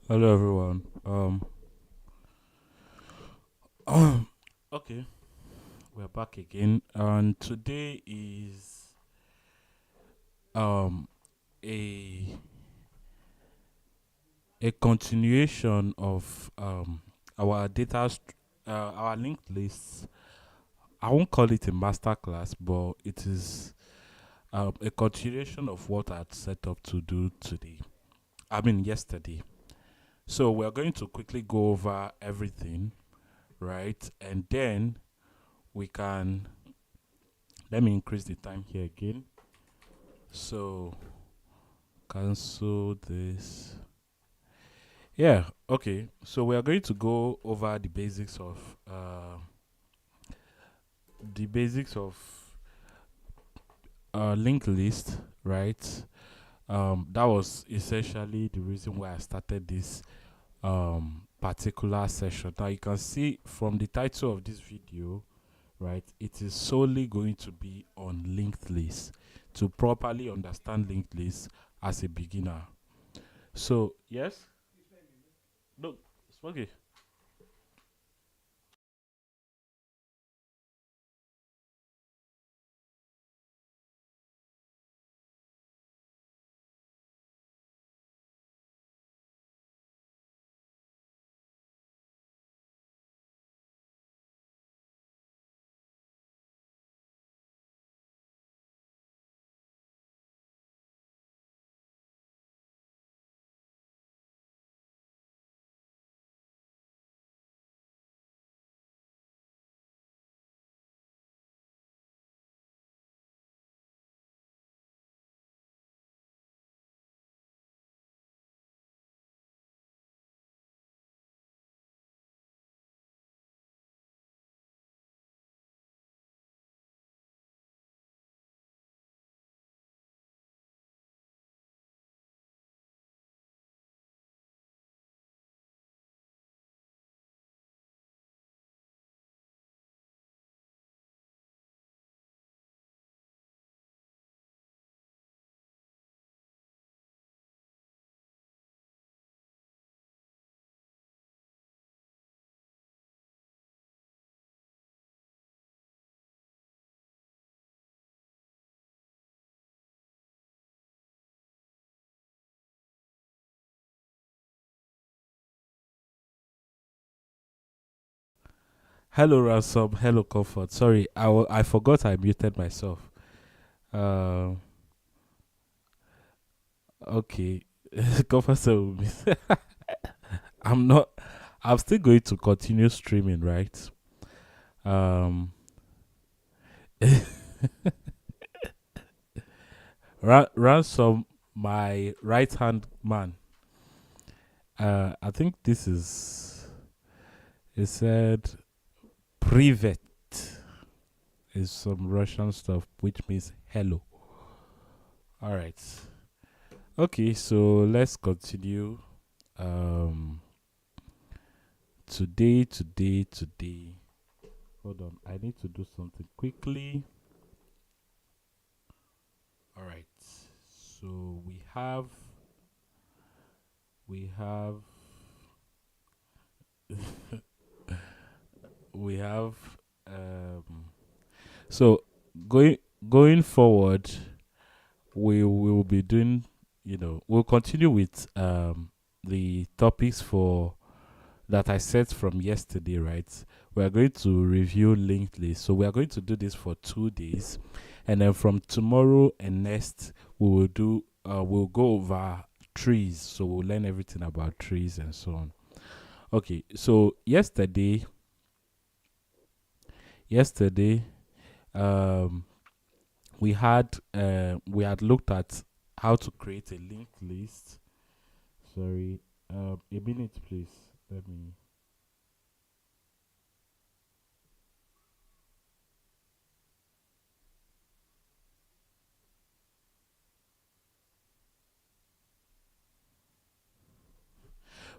Hello everyone. Okay, we're back again, and today is um a a continuation of our our linked lists. I won't call it a masterclass, but it is a continuation of what I had set up to do today. I mean yesterday. So we're going to quickly go over everything, right? And then we can let me increase the time here again. So cancel this. Yeah, okay. So we are going to go over the basics of linked list, right? That was essentially the reason why I started this particular session. Now you can see from the title of this video, right? It is solely going to be on linked list to properly understand linked list as a beginner. So yes, no, it's okay. Hello, Ransom. Hello, Comfort. Sorry, I forgot I muted myself. Uh, okay. Comfort said I'm not. I'm still going to continue streaming, right? Um, Ransom, my right hand man. I think this is. It said privet is some Russian stuff, which means hello. All right. Okay, so let's continue. Um, today. Hold on, I need to do something quickly. All right. So we have we have um so going going forward we will be doing, we'll continue with the topics for that I set from yesterday, right? We are going to review linked list. So we are going to do this for 2 days, and then from tomorrow and next we'll go over trees. So we'll learn everything about trees and so on. Okay, so yesterday, um, we had looked at how to create a linked list. Sorry, a minute, please. Let me.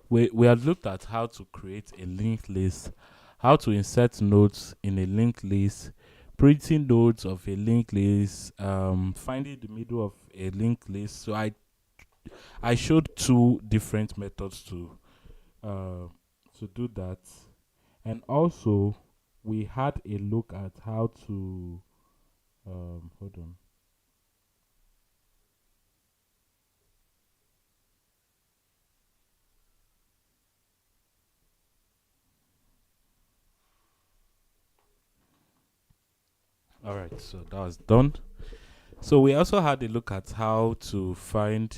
We had looked at how to create a linked list, how to insert nodes in a linked list, printing nodes of a linked list, finding the middle of a linked list. So I I showed two different methods to do that, and also we had a look at how to hold on. All right, so that was done. So we also had a look at how to find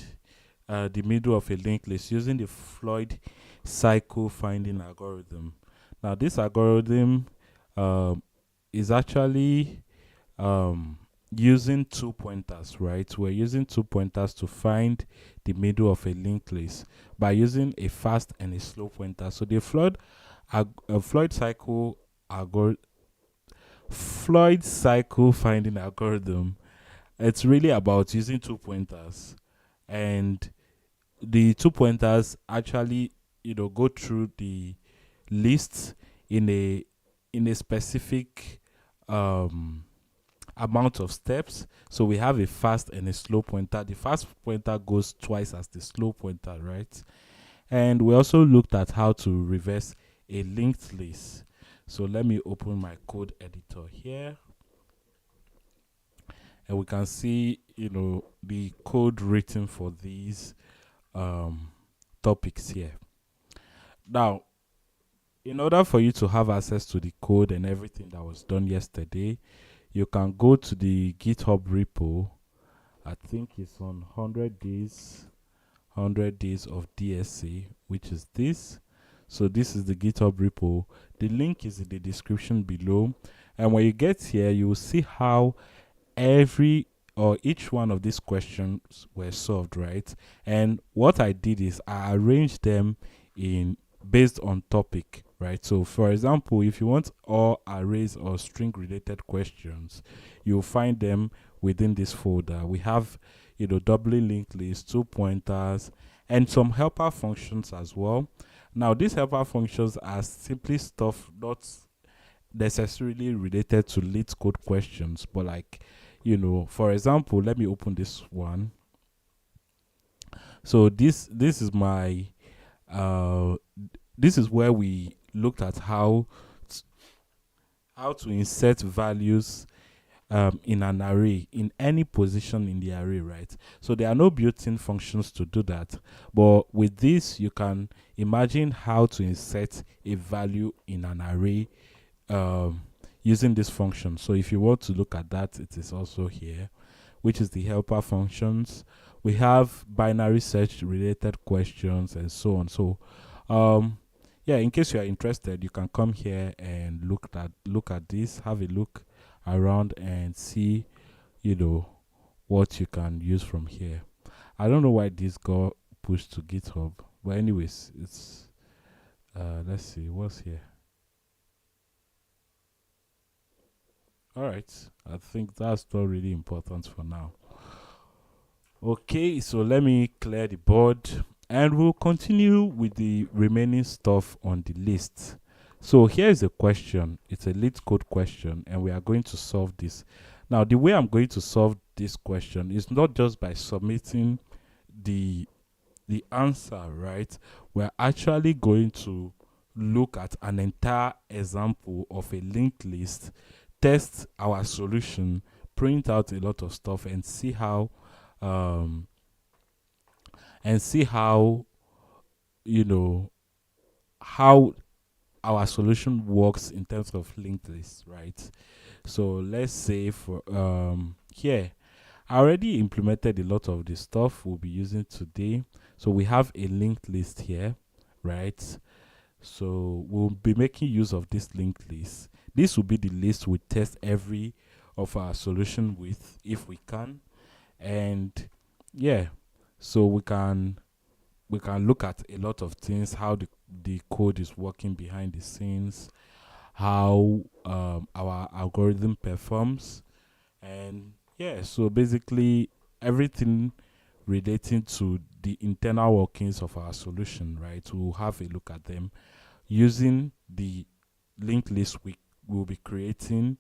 the middle of a linked list using the Floyd cycle finding algorithm. Now, this algorithm um, is actually um, using two pointers, right? We're using two pointers to find the middle of a linked list by using a fast and a slow pointer. So the Floyd cycle algorithm, Floyd cycle finding algorithm, it's really about using two pointers, and the two pointers actually, go through the list in a specific um amount of steps. So we have a fast and a slow pointer. The fast pointer goes twice as the slow pointer, right? And we also looked at how to reverse a linked list. So let me open my code editor here, and we can see, the code written for these um, topics here. Now, in order for you to have access to the code and everything that was done yesterday, you can go to the GitHub repo. I think it's on 100 days of DSA, which is this. So this is the GitHub repo. The link is in the description below. And when you get here, you will see how every or each one of these questions were solved, right? And what I did is I arranged them in based on topic, right? So for example, if you want all arrays or string related questions, you'll find them within this folder. We have, doubly linked list, two pointers, and some helper functions as well. Now these helper functions are simply stuff not necessarily related to Leet code questions, but like, for example, let me open this one. So this is my uh this is where we looked at how to insert values in an array in any position in the array, right? So there are no built-in functions to do that, but with this you can imagine how to insert a value in an array um, using this function. So if you want to look at that, it is also here, which is the helper functions. We have binary search related questions and so on. So yeah, in case you are interested, you can come here and look at this, have a look around and see, what you can use from here. I don't know why this got pushed to GitHub, but anyways, it's let's see what's here. All right, I think that's not really important for now. Okay, so let me clear the board and we'll continue with the remaining stuff on the list. So here's a question. It's a lead code question and we are going to solve this. Now, the way I'm going to solve this question is not just by submitting the answer, right? We're actually going to look at an entire example of a linked list, test our solution, print out a lot of stuff, and see how um and see how you know how our solution works in terms of linked lists, right? So let's say for here I already implemented a lot of the stuff we'll be using today. So we have a linked list here, right? So we'll be making use of this linked list. This will be the list we test every of our solution with if we can. And yeah, so we can look at a lot of things, how the code is working behind the scenes, how our algorithm performs, and yeah, so basically everything relating to the internal workings of our solution, right? We'll have a look at them using the linked list we will be creating,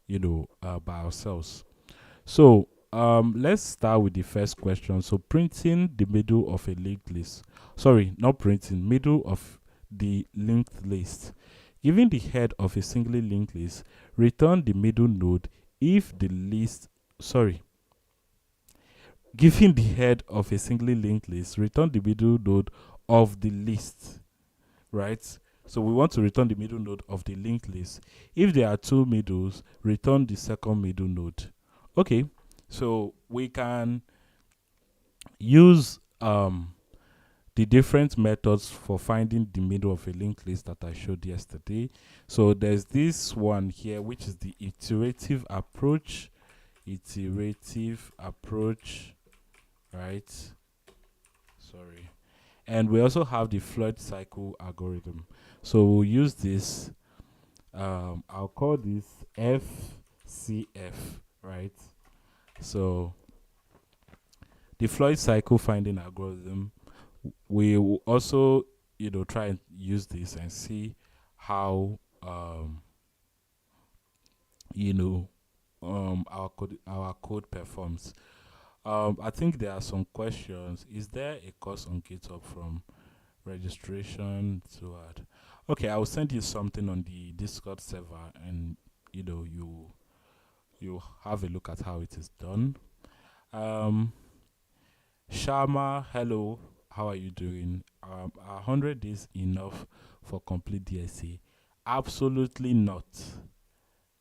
by ourselves. So let's start with the first question. So printing the middle of a linked list. Sorry, not printing, middle of the linked list. Given the head of a singly linked list, return the middle node if the list sorry. Given the head of a singly linked list, return the middle node of the list. Right? So we want to return the middle node of the linked list. If there are two middles, return the second middle node. Okay, so we can use the different methods for finding the middle of a linked list that I showed yesterday. So there's this one here, which is the iterative approach. Iterative approach, right? Sorry. And we also have the Floyd cycle algorithm. So we'll use this. I'll call this FCF, right? So the Floyd cycle finding algorithm, we will also, try and use this and see how, our code performs. I think there are some questions. Is there a course on GitHub from registration to add? Okay, I will send you something on the Discord server, and you have a look at how it is done. Sharma, hello. How are you doing? 100 days enough for complete DSA? Absolutely not.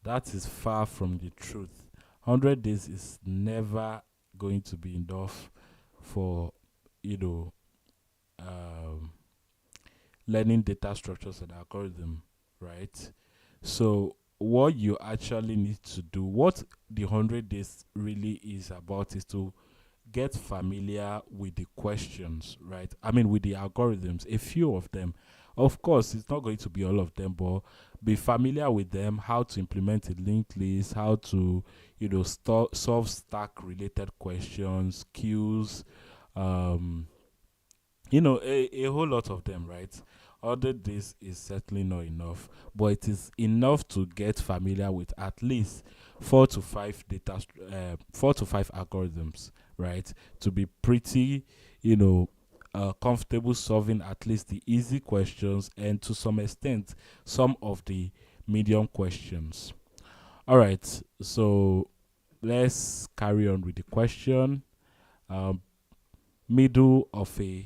That is far from the truth. 100 days is never going to be enough for, you know, um, learning data structures and algorithm, right? So what you actually need to do, what the 100 days really is about, is to get familiar with the questions, right? I mean, with the algorithms, a few of them. Of course, it's not going to be all of them, but be familiar with them, how to implement a linked list, how to, solve stack related questions, queues, um, a whole lot of them, right? Other this is certainly not enough, but it is enough to get familiar with at least 4 to 5 algorithms, right? To be pretty, comfortable solving at least the easy questions, and to some extent some of the medium questions. All right, so let's carry on with the question. Um, Middle of the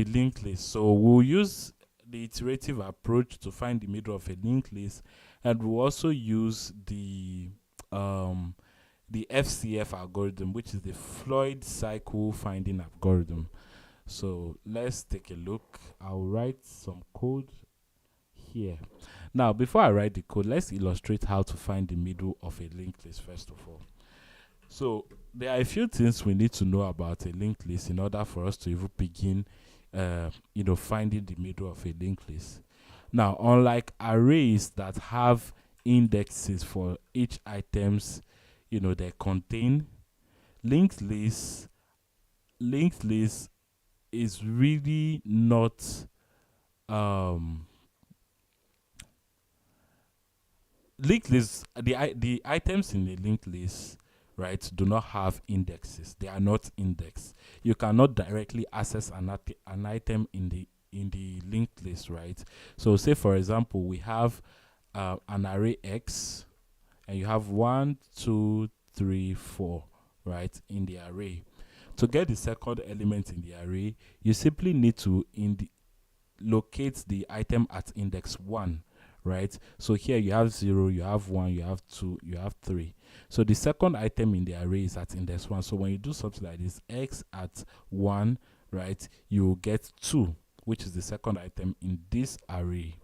linked list. So we'll use the iterative approach to find the middle of a linked list, and we'll also use the FCF algorithm, which is the Floyd cycle finding algorithm. So let's take a look. I'll write some code here. Now, before I write the code, let's illustrate how to find the middle of a linked list first of all. So there are a few things we need to know about a linked list in order for us to even begin, finding the middle of a linked list. Now, unlike arrays that have indexes for each items, they contain, linked list is really not linked list. The items in the linked list, right, do not have indexes. They are not indexed. You cannot directly access an item in the linked list, right? So say for example we have an array X, and you have 1, 2, 3, 4, right, in the array. To get the second element in the array, you simply need to locate the item at index 1, right? So here you have 0, you have 1, you have 2, you have 3. So the second item in the array is at index 1. So when you do something like this, X at 1, right, you will get 2, which is the second item in this array.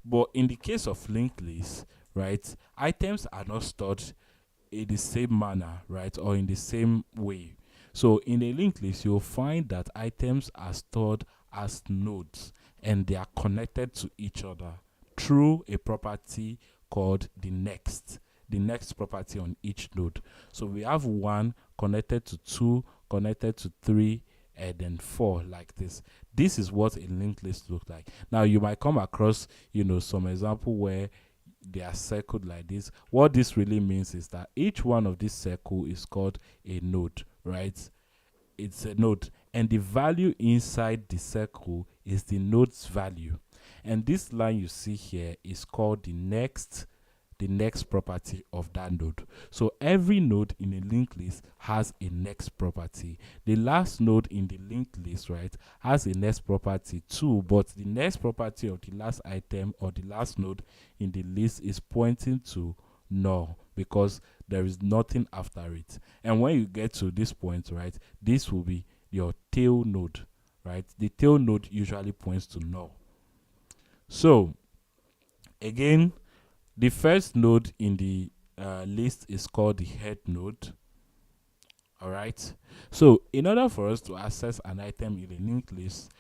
But in the case of linked list, right, items are not stored in the same manner, right, or in the same way. So in a linked list, you'll find that items are stored as nodes, and they are connected to each other through a property called the next property on each node. So we have 1 connected to 2, connected to 3, and then 4, like this. This is what a linked list looks like. Now you might come across some example where they are circled like this. What this really means is that each one of these circle is called a node, right? It's a node, and the value inside the circle is the node's value. And this line you see here is called the next property of that node. So every node in a linked list has a next property. The last node in the linked list, right, has a next property too, but the next property of the last item or the last node in the list is pointing to null because there is nothing after it. And when you get to this point, right, this will be your tail node, right? The tail node usually points to null. So again, the first node in the list is called the head node. All right. So in order for us to access an item in a linked list,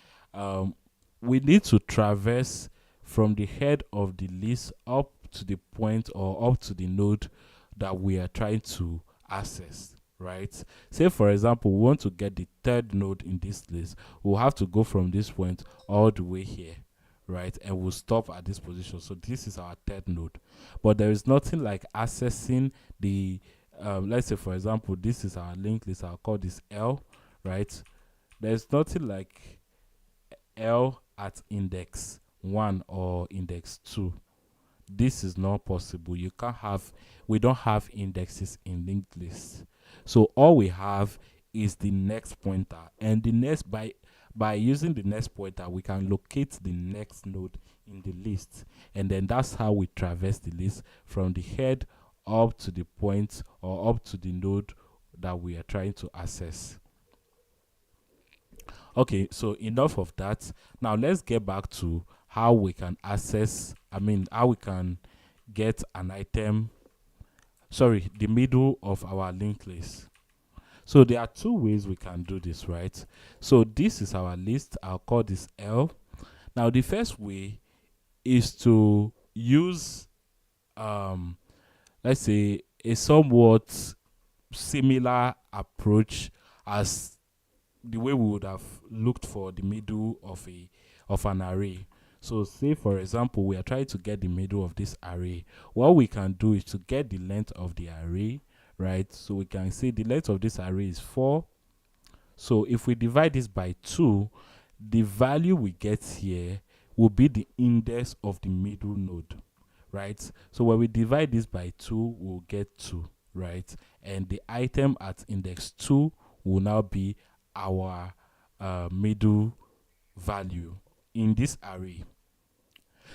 we need to traverse from the head of the list up to the point or up to the node that we are trying to access, right? Say for example, we want to get the third node in this list. We'll have to go from this point all the way here, right? And we'll stop at this position. So this is our third node. But there is nothing like accessing the let's say for example, this is our linked list. I'll call this L, right? There's nothing like L at index 1 or index 2. This is not possible. You can't have, we don't have indexes in linked lists. So all we have is the next pointer, and the next, by using the next pointer, we can locate the next node in the list, and then that's how we traverse the list from the head up to the point or up to the node that we are trying to access. Okay, so enough of that. Now let's get back to how we can access, how we can get an item, the middle of our linked list. So there are two ways we can do this, right? So this is our list. I'll call this L. Now the first way is to use, let's say, a somewhat similar approach as the way we would have looked for the middle of an array. So say for example, we are trying to get the middle of this array. What we can do is to get the length of the array, right? So we can say the length of this array is 4. So if we divide this by 2, the value we get here will be the index of the middle node, right? So when we divide this by 2, we'll get 2, right? And the item at index 2 will now be our middle value in this array.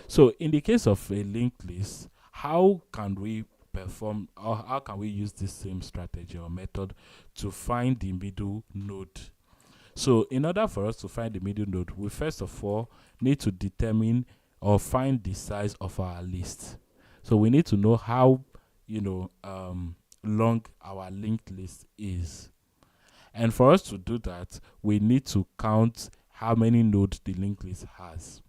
So in the case of a linked list, how can we perform, or how can we use this same strategy or method to find the middle node? So in order for us to find the middle node, we first of all need to determine or find the size of our list. So we need to know how long our linked list is. And for us to do that, we need to count how many nodes the linked list has,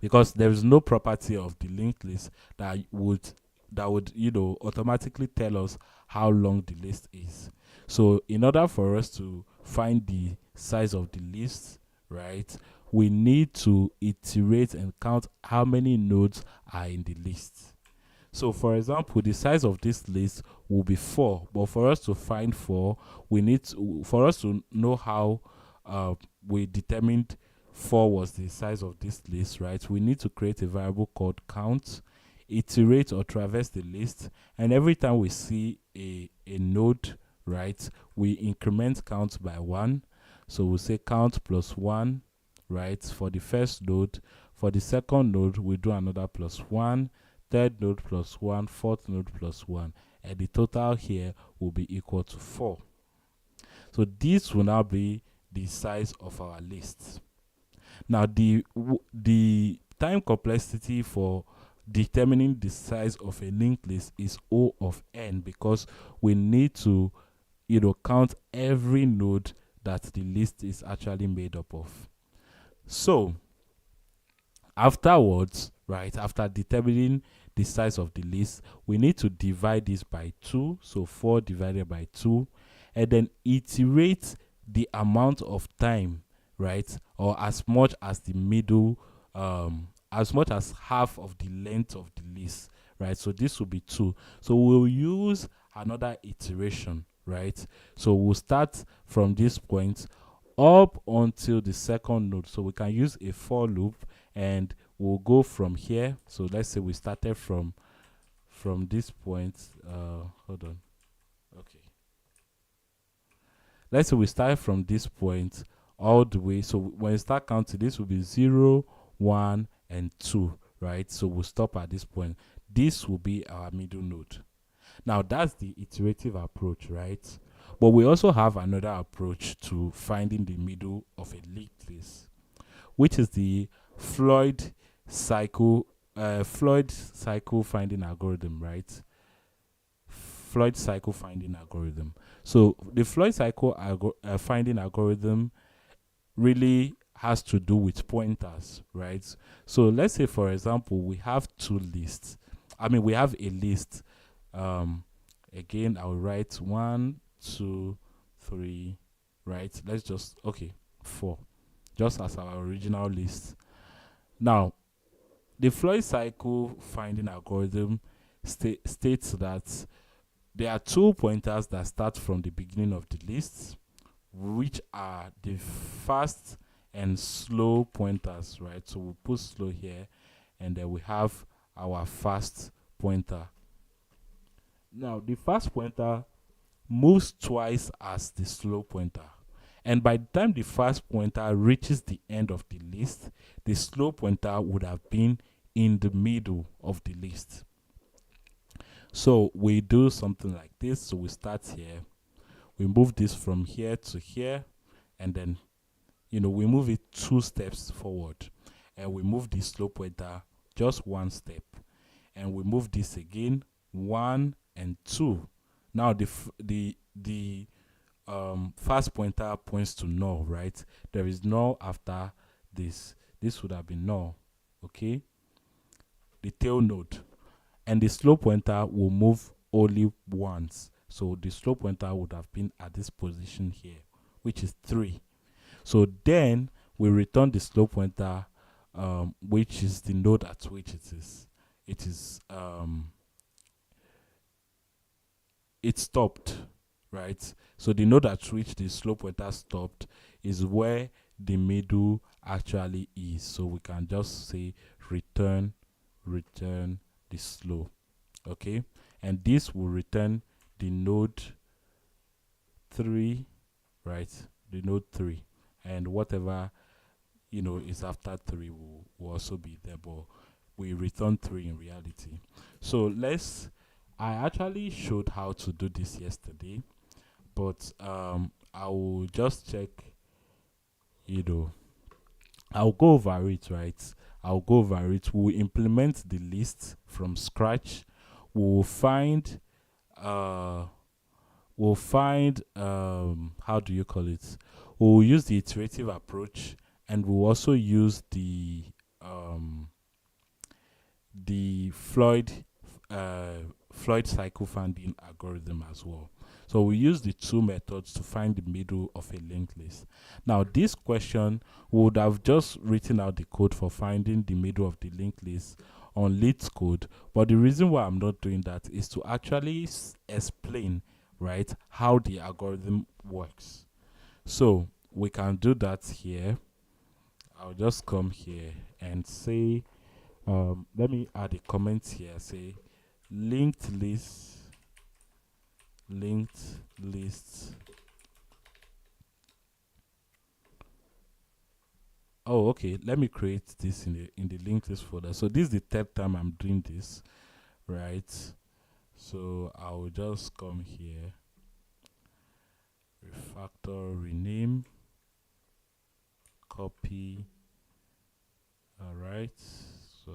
because there is no property of the linked list that would automatically tell us how long the list is. So in order for us to find the size of the list, right, we need to iterate and count how many nodes are in the list. So for example, the size of this list will be 4, but for us to find 4, we need to, for us to know how we determined 4 was the size of this list, right, we need to create a variable called count, iterate or traverse the list, and every time we see a node, right, we increment count by 1. So we'll say count plus 1, right, for the first node. For the second node, we do another plus 1, third node plus 1, fourth node plus 1, and the total here will be equal to 4. So this will now be the size of our list. Now the time complexity for determining the size of a linked list is O of n, because we need to count every node that the list is actually made up of. So afterwards, right, after determining the size of the list, we need to divide this by 2, so 4 divided by 2, and then iterate the amount of time, right, or as much as the middle as much as half of the length of the list, right? So this will be 2. So we'll use another iteration, right? So we'll start from this point up until the second node. So we can use a for loop, and we'll go from here. So let's say we started from this point. Hold on. Okay. Let's say we start from this point all the way. So when you start counting, this will be 0, 1, and 2, right? So we'll stop at this point. This will be our middle node. Now that's the iterative approach, right? But we also have another approach to finding the middle of a linked list, which is the Floyd cycle finding algorithm, right? Floyd cycle finding algorithm. So the Floyd cycle finding algorithm really has to do with pointers, right? So let's say, for example, we have two lists. We have a list. Again, I'll write 1, 2, 3, right? Let's just, okay, 4, just as our original list. Now, the Floyd cycle finding algorithm states that there are 2 pointers that start from the beginning of the list, which are the fast and slow pointers, right? So we'll put slow here, and then we have our fast pointer. Now, the fast pointer moves twice as the slow pointer. And by the time the fast pointer reaches the end of the list, the slow pointer would have been in the middle of the list. So we do something like this. So we start here. We move this from here to here. And then, we move it 2 steps forward. And we move the slow pointer just 1 step. And we move this again, 1 and 2. Now the fast pointer points to null, right? There is null after this. This would have been null, okay? The tail node. And the slow pointer will move only once. So the slow pointer would have been at this position here, which is 3. So then we return the slow pointer, which is the node at which it is. It stopped, right? So the node at which the slow pointer stopped is where the middle actually is. So we can just say return the slow, okay? And this will return the node 3, right? The node 3, and whatever is after 3 will also be there, but we return 3 in reality. So I actually showed how to do this yesterday, but I will just check, I'll go over it, right? I'll go over it. We'll implement the list from scratch. We'll find how do you call it? We'll use the iterative approach, and we'll also use the Floyd cycle finding algorithm as well. So we use the 2 methods to find the middle of a linked list. Now, this question would have just written out the code for finding the middle of the linked list on Leet's code, but the reason why I'm not doing that is to actually explain, right, how the algorithm works. So we can do that here. I'll just come here and say, let me add a comment here, say linked list. Oh, okay, let me create this in the linked list folder. So this is the 3rd time I'm doing this, right? So I will just come here, refactor, rename, copy. All right, so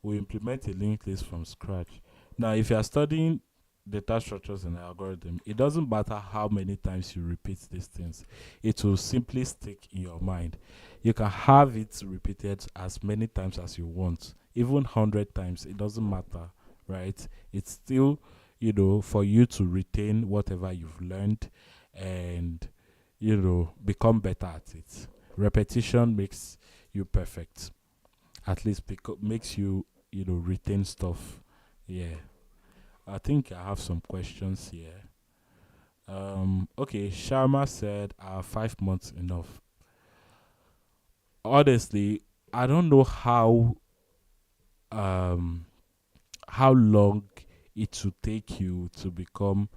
we implement a linked list from scratch. Now, if you are studying data structures and algorithm, it doesn't matter how many times you repeat these things, it will simply stick in your mind. You can have it repeated as many times as you want, even 100 times, it doesn't matter, right? It's still, for you to retain whatever you've learned and become better at it. Repetition makes you perfect. At least because makes you, retain stuff. Yeah. I think I have some questions here. Okay, Sharma said, 5 months enough? Honestly, I don't know um how long it will take you to become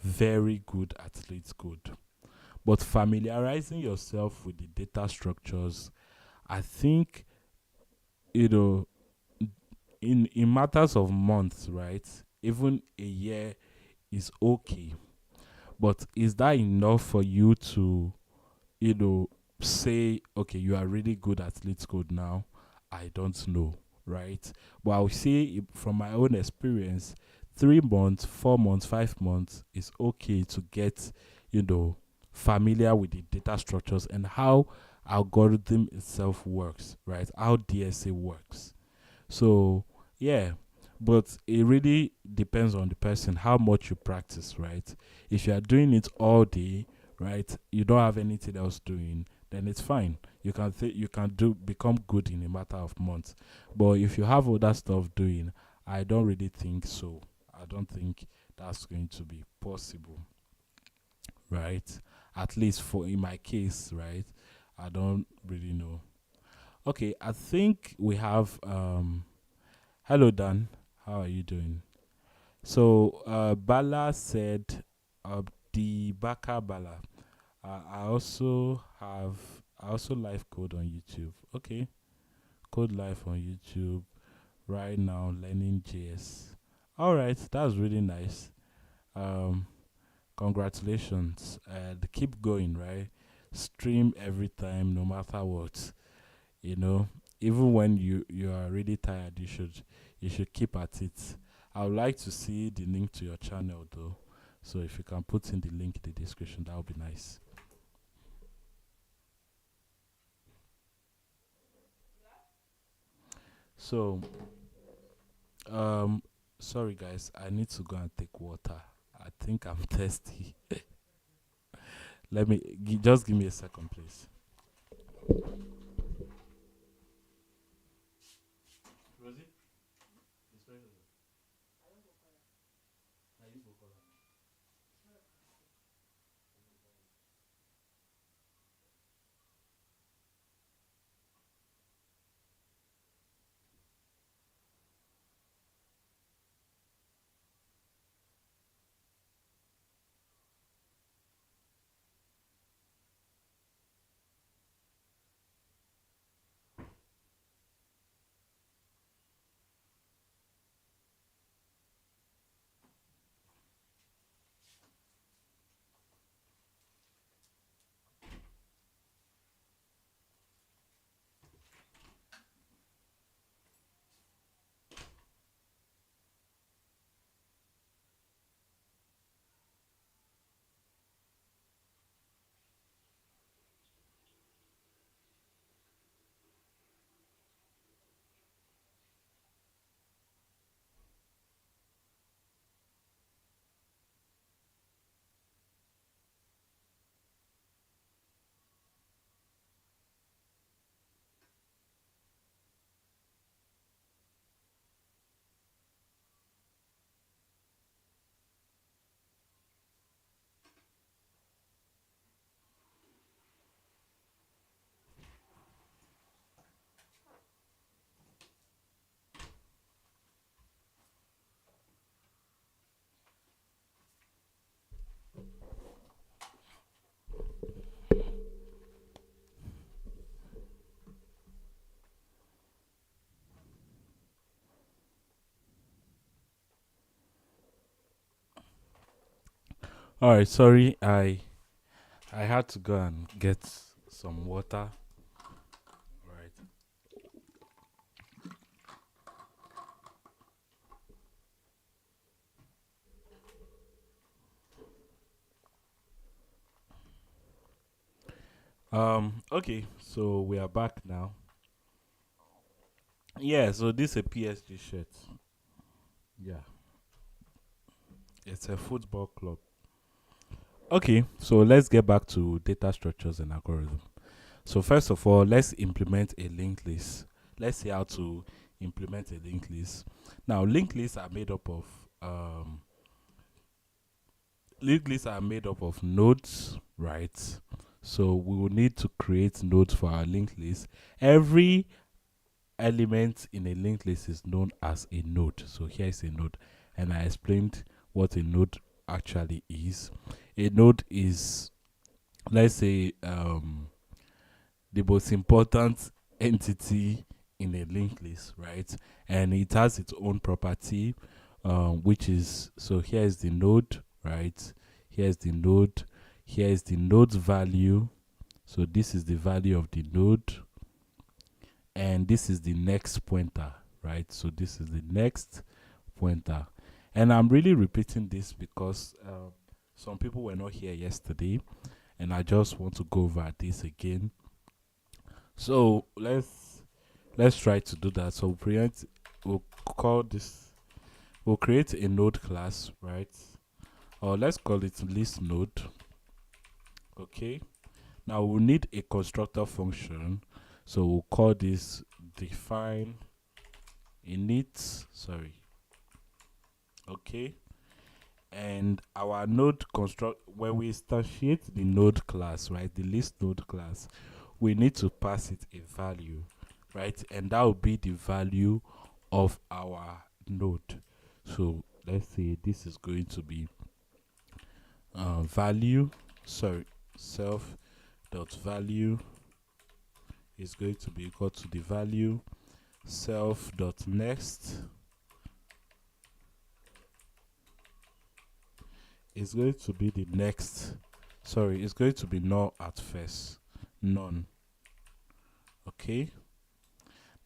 very good at Leet code. But familiarizing yourself with the data structures, I think, you know, in matters of months, right? Even a year is okay. But is that enough for you to, you know, say, okay, you are really good at Leet code now? I don't know, right? But I'll say from my own experience, 3 months, 4 months, 5 months is okay to get, you know, familiar with the data structures and how algorithm itself works, right? How DSA works. So, yeah, but it really depends on the person, how much you practice, right? If you are doing it all day, right, you don't have anything else doing, then it's fine. You can do become good in a matter of months. But if you have other stuff doing, I don't really think so. I don't think that's going to be possible, right? At least for in my case, right? I don't really know. Okay, I think we have hello, Dan. How are you doing? So, Bala said, the Baka Bala. I also live code on YouTube. Okay, code live on YouTube right now, learning JS. All right, that's really nice. Um, Congratulations. Keep going, right? Stream every time, no matter what. You know, even when you are really tired, you should keep at it. I would like to see the link to your channel though, so if you can put in the link in the description, that would be nice. So, um sorry guys, I need to go and take water. I think I'm thirsty. Just give me a second, please. Rosie, all right, sorry, I had to go and get some water. All right. Okay, so we are back now. Yeah, so this is a PSG shirt. Yeah, it's a football club. Okay, so let's get back to data structures and algorithm. So first of all, let's implement a linked list. Let's see how to implement a linked list. Now, linked lists are made up of nodes, right? So we will need to create nodes for our linked list. Every element in a linked list is known as a node. So here is a node, and I explained what a node actually is. A node is, let's say, the most important entity in a linked list, right? And it has its own property, which is, so here is the node, right? Here's the node. Here is the node's value. So this is the value of the node, and this is the next pointer, right? So this is the next pointer. And I'm really repeating this because some people were not here yesterday, and I just want to go over this again. So let's try to do that. So we'll call this, we'll create a node class, right? Or let's call it list node. Okay. Now we'll need a constructor function. So we'll call this define init. Sorry. Okay. And our node construct, when we instantiate the node class, right? The list node class, we need to pass it a value, right? And that will be the value of our node. So let's say this is going to be self dot value is going to be equal to the value self dot next is going to be the next, sorry, it's going to be null at first, none. Okay,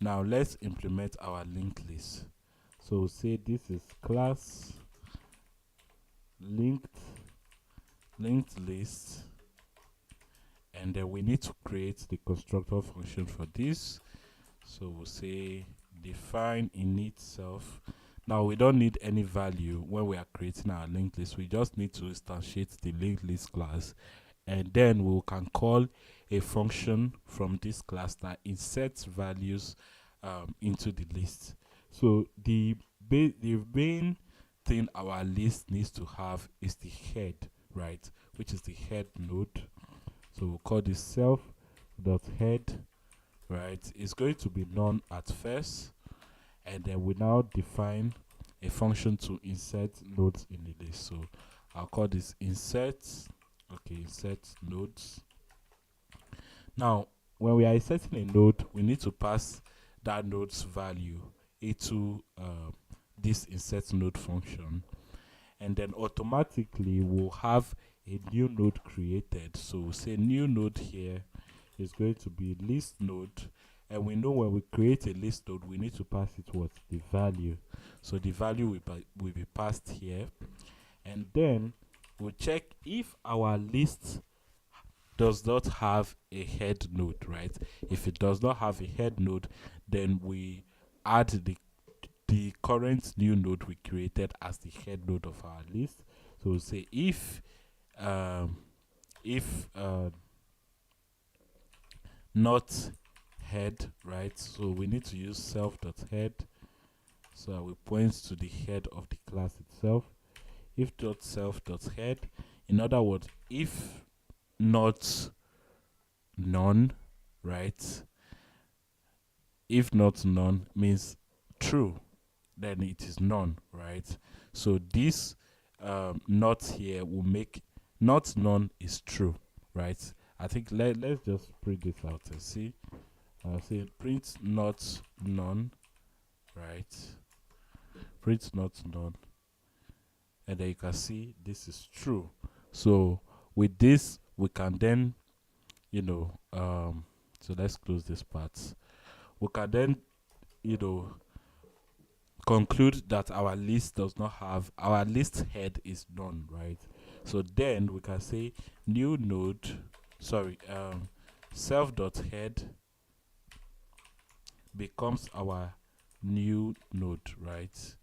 now let's implement our linked list. So we'll say this is class linked list, and then we need to create the constructor function for this. So we'll say define init self. Now we don't need any value when we are creating our linked list. We just need to instantiate the linked list class, and then we can call a function from this class that inserts values into the list. So the main thing our list needs to have is the head, right, which is the head node. So we'll call this self dot head, right? It's going to be none at first, and then we now define a function to insert nodes in the list. So I'll call this insert. Okay, insert nodes. Now when we are inserting a node, we need to pass that node's value into this insert node function, and then automatically we'll have a new node created. So we'll say new node here is going to be list node, and we know when we create a list node, we need to pass it what? The value. So the value will be passed here, and then we'll check if our list does not have a head node, right? If it does not have a head node, then we add the current new node we created as the head node of our list. So we'll say if not head, right? So we need to use self.head. So I will point to the head of the class itself. If dot self.head, in other words, if not none, right? If not none means true, then it is none, right? So this not here will make not none is true, right? I think let's just print this out and see. Say print not none, right? Print not none, and then you can see this is true. So with this we can then, so let's close this part. We can then, conclude that our list does not have, our list head is none, right? So then we can say new node, self.head becomes our new node, right?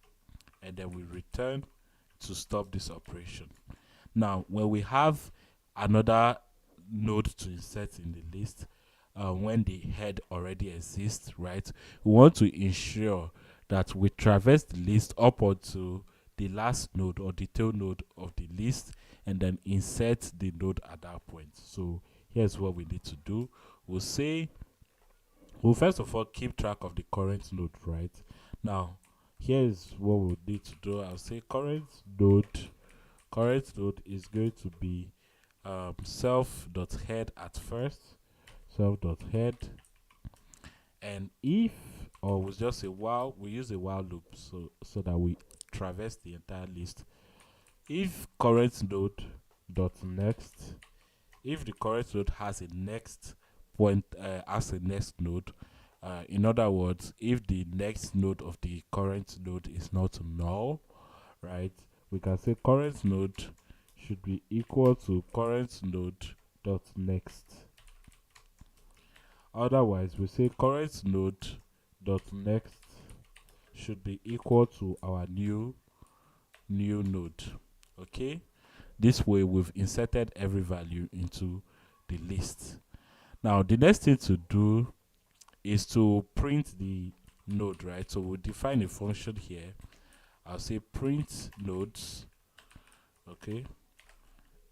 And then we return to stop this operation. Now when we have another node to insert in the list, when the head already exists, right? We want to ensure that we traverse the list up onto the last node or the tail node of the list, and then insert the node at that point. So here's what we need to do. We'll say, we'll first of all keep track of the current node, right? Now, here's what we'll need to do. I'll say current node is going to be self.head at first, self.head, and if, or we'll just say while, we use a while loop so that we traverse the entire list. If current node dot next, if the current node has a next point, as a next node, in other words, if the next node of the current node is not null, right, we can say current node should be equal to current node dot next. Otherwise, we say current node dot next should be equal to our new node. Okay, this way we've inserted every value into the list. Now the next thing to do is to print the node, right? So we'll define a function here. I'll say print nodes, okay,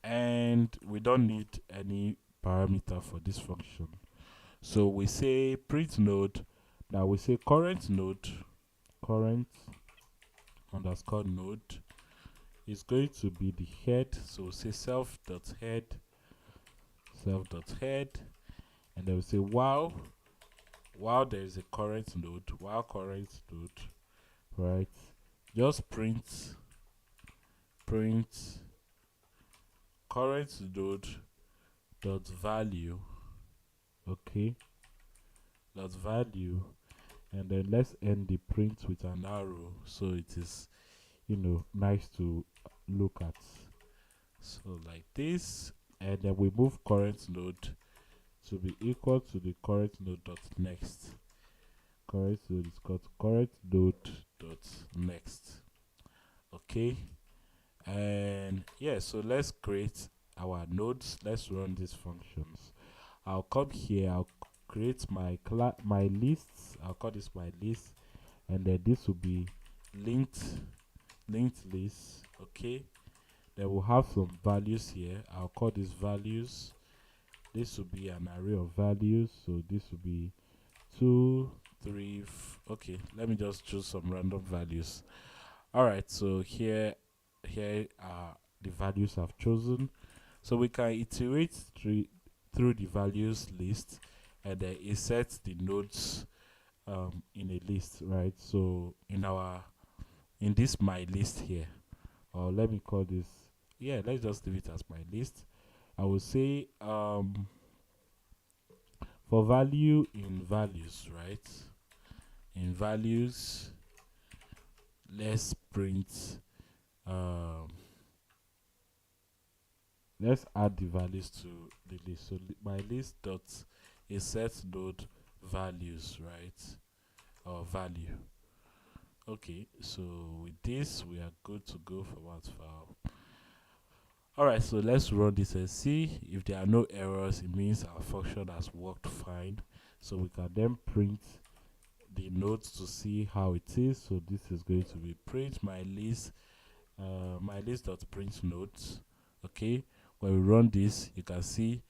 and we don't need any parameter for this function. So we say print node. Now we say current underscore node is going to be the head. So we'll say self.head, and then we say while there is a current node, right? Just print current node dot value, okay, dot value, and then let's end the print with an arrow so it is, nice to look at. So like this, and then we move current node to be equal to the current node dot next. Current node is called current node dot next. Okay, and yeah, so let's create our nodes. Let's run these functions. I'll come here, I'll create my lists. I'll call this my list, and then this will be linked list. Okay, then we'll have some values here. I'll call these values. This will be an array of values, so this will be 2, 3, okay, let me just choose some random values. All right, so here are the values I've chosen. So we can iterate through the values list and then insert the nodes in a list, right? So in this my list here, or let me call this, yeah, let's just leave it as my list. I will say for value in values, right? In values, let's print let's add the values to the list. So my list dot insert node values, right? Or value. Okay, so with this we are good to go for one file. Alright, so let's run this and see if there are no errors. It means our function has worked fine. So we can then print the nodes to see how it is. So this is going to be print my list dot print nodes. Okay, when we run this, you can see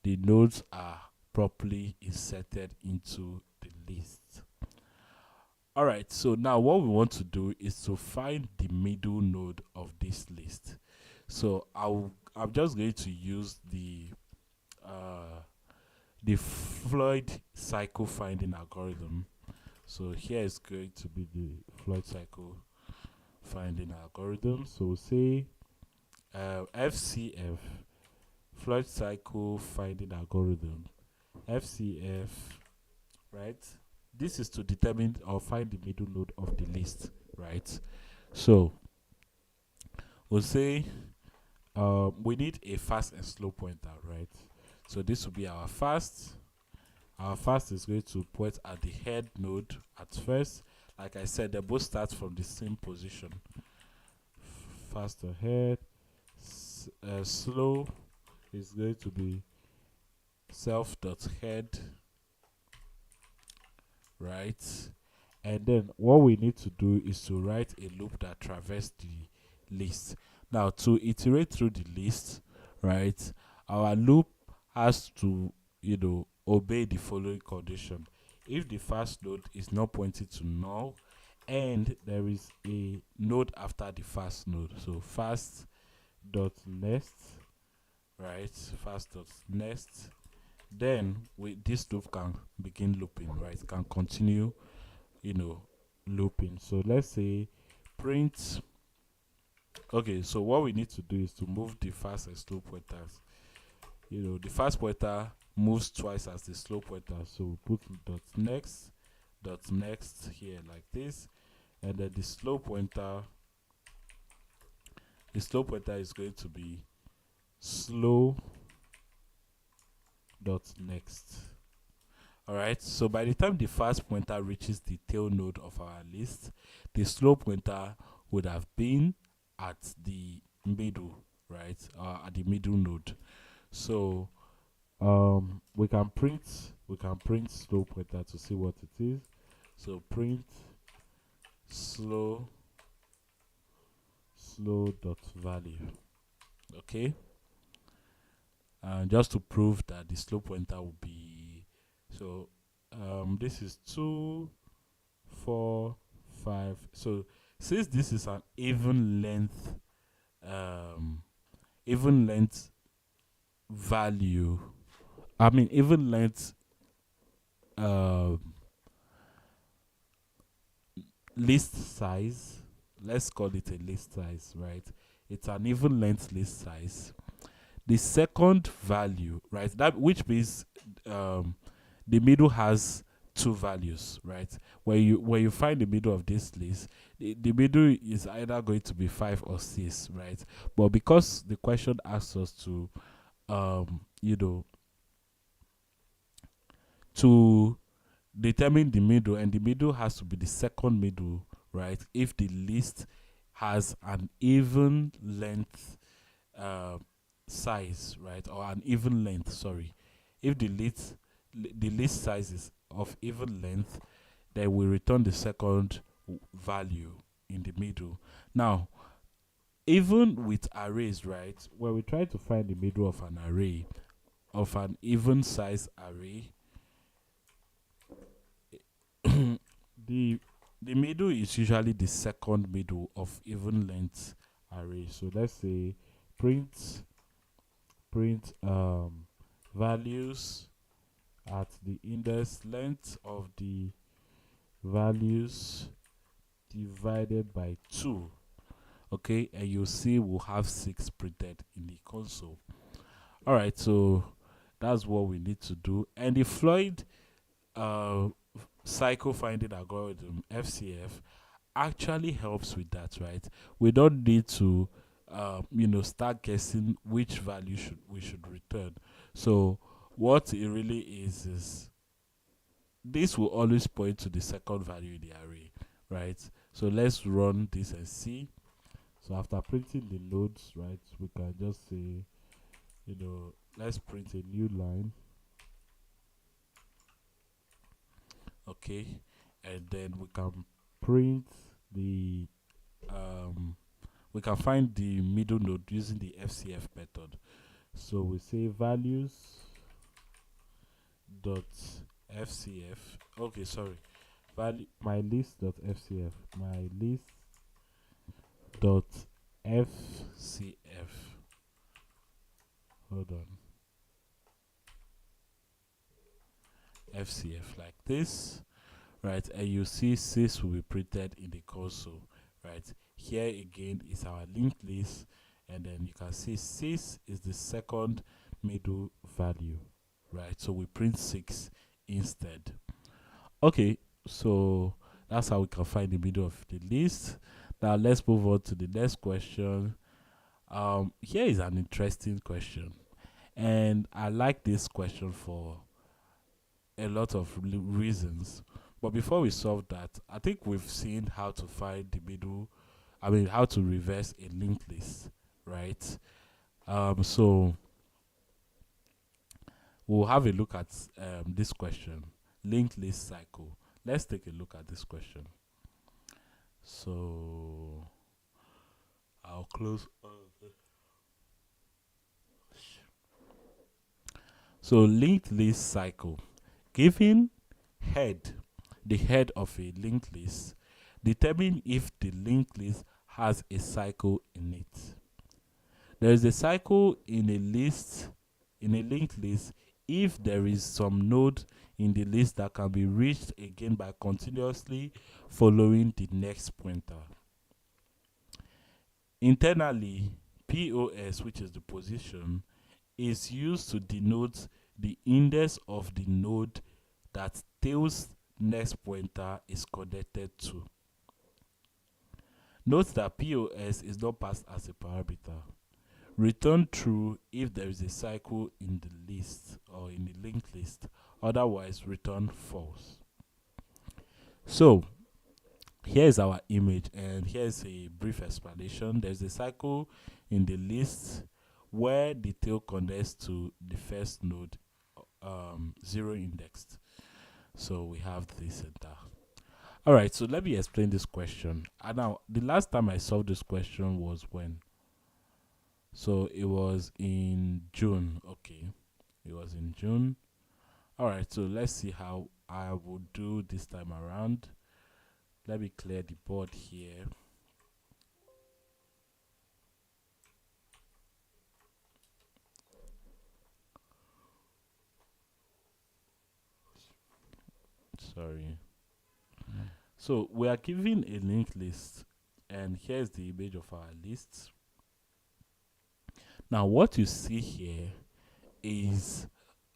the nodes are properly inserted into the list. Alright, so now what we want to do is to find the middle node of this list. So I'm just going to use the Floyd cycle finding algorithm. So here is going to be the Floyd cycle finding algorithm. So we'll say FCF, Floyd cycle finding algorithm, FCF, right? This is to determine or find the middle node of the list, right? So we'll say we need a fast and slow pointer, right? So this will be our fast. Our fast is going to point at the head node at first. Like I said, they both start from the same position. Fast ahead. Slow is going to be self dot head, right? And then what we need to do is to write a loop that traverses the list. Now, to iterate through the list, right, our loop has to, obey the following condition. If the first node is not pointing to null and there is a node after the first node, so first dot next, right, first dot next, then this loop can begin looping, right, can continue, looping. So let's say print. Okay, so what we need to do is to move the first and slow pointers. The first pointer moves twice as the slow pointer, so we put dot next here like this, and then the slow pointer is going to be slow dot next. All right, so by the time the first pointer reaches the tail node of our list, the slow pointer would have been at the middle, right, at the middle node. So we can print slow pointer to see what it is. So print slow dot value. Okay, and just to prove that the slow pointer will be, so this is 2 4 5. So since this is an even length value, even length list size, let's call it a list size, right? It's an even length list size. The second value, right, that which means the middle has two values, right? When you find the middle of this list, the middle is either going to be 5 or 6, right? But because the question asks us to to determine the middle, and the middle has to be the second middle, right? If the list has an even length size, right, or an even length, sorry. If the list size is of even length, then we return the second value in the middle. Now, even with arrays, right, when we try to find the middle of an array, of an even size array, the middle is usually the second middle of even length array. So let's say print values at the index length of the values divided by 2. Okay, and you'll see we'll have 6 printed in the console. All right, so that's what we need to do. And the Floyd cycle finding algorithm, FCF, actually helps with that, right? We don't need to start guessing which value we should return. So what it really is this will always point to the second value in the array, right? So let's run this and see. So after printing the nodes, right, we can just say, let's print a new line. Okay, and then we can print the we can find the middle node using the FCF method. So we say values dot FCF. Okay, sorry, my list dot FCF, my list dot FCF. Hold on. FCF like this, right? And you see 6 will be printed in the console, right? Here again is our linked list, and then you can see 6 is the second middle value, right? So we print 6 instead. Okay, so that's how we can find the middle of the list. Now let's move on to the next question. Here is an interesting question, and I like this question for a lot of reasons. But before we solve that, I think we've seen how to find the middle, how to reverse a linked list, right? So we'll have a look at this question, linked list cycle. Let's take a look at this question. So I'll close. So linked list cycle. Given head, the head of a linked list, determine if the linked list has a cycle in it. There is a cycle in a list, in a linked list, if there is some node in the list that can be reached again by continuously following the next pointer. Internally, POS, which is the position, is used to denote the index of the node that tail's next pointer is connected to. Note that POS is not passed as a parameter. Return true if there is a cycle in the list or in the linked list. Otherwise, return false. So, here's our image, and here's a brief explanation. There's a cycle in the list where the tail connects to the first node, 0 indexed. So we have this and that. All right, so let me explain this question. And now, the last time I solved this question was when? So it was in June. Okay, it was in June. All right, so let's see how I will do this time around. Let me clear the board here. Sorry. So we are given a linked list, and here's the image of our list. Now what you see here is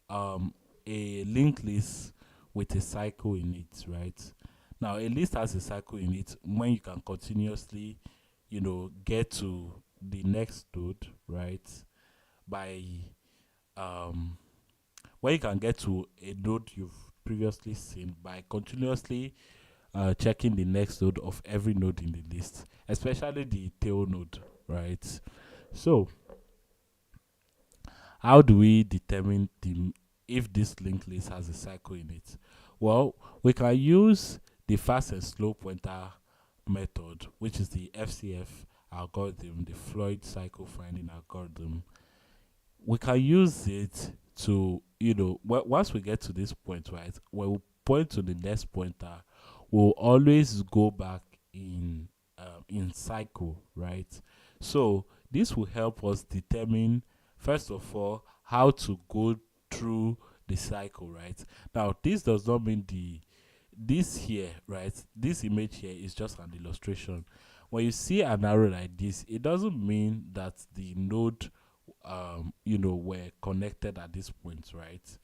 a linked list with a cycle in it, right? Now a list has a cycle in it when you can continuously, get to the next node, right? By when you can get to a node you've previously seen by continuously checking the next node of every node in the list, especially the tail node, right? So how do we determine if this linked list has a cycle in it? Well, we can use the fast and slow pointer method, which is the FCF algorithm, the Floyd cycle finding algorithm. We can use it to, once we get to this point, right, when we point to the next pointer, we'll always go back in cycle, right? So this will help us determine, first of all, how to go through the cycle, right? Now, this does not mean this here, right? This image here is just an illustration. When you see an arrow like this, it doesn't mean that the node, were connected at this point, right?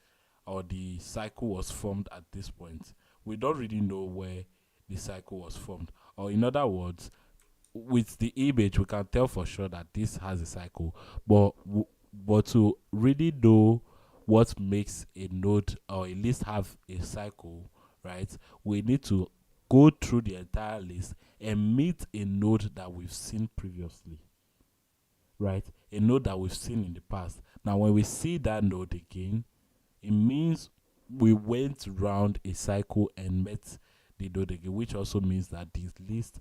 Or the cycle was formed at this point. We don't really know where the cycle was formed. Or in other words, with the image, we can tell for sure that this has a cycle. But to really know what makes a node or a list have a cycle, right, we need to go through the entire list and meet a node that we've seen previously, right? A node that we've seen in the past. Now, when we see that node again, it means we went around a cycle and met the node again, which also means that this list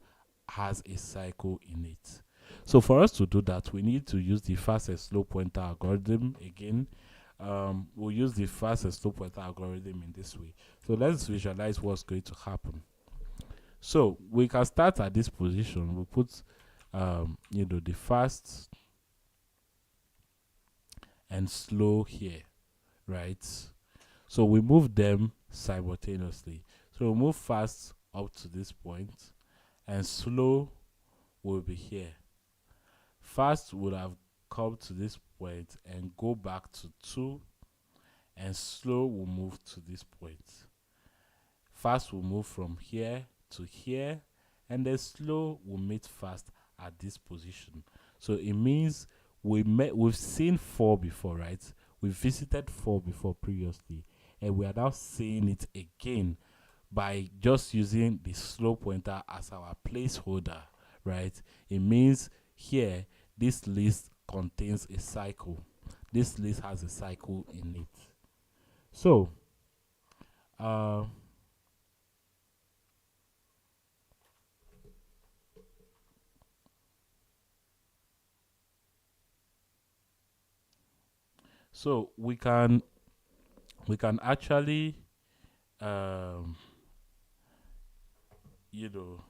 has a cycle in it. So for us to do that, we need to use the fast and slow pointer algorithm again. We'll use the fast and slow pointer algorithm in this way. So let's visualize what's going to happen. So we can start at this position. We'll put the fast and slow here, right? So we move them simultaneously. So we'll move fast up to this point, and slow will be here. Fast would have come to this point and go back to 2, and slow will move to this point. Fast will move from here to here, and then slow will meet fast at this position. So it means we've seen 4 before, right? We visited 4 before previously, and we are now seeing it again by just using the slow pointer as our placeholder, right? It means here this list contains a cycle. This list has a cycle in it. So, uh, so we can actually um you know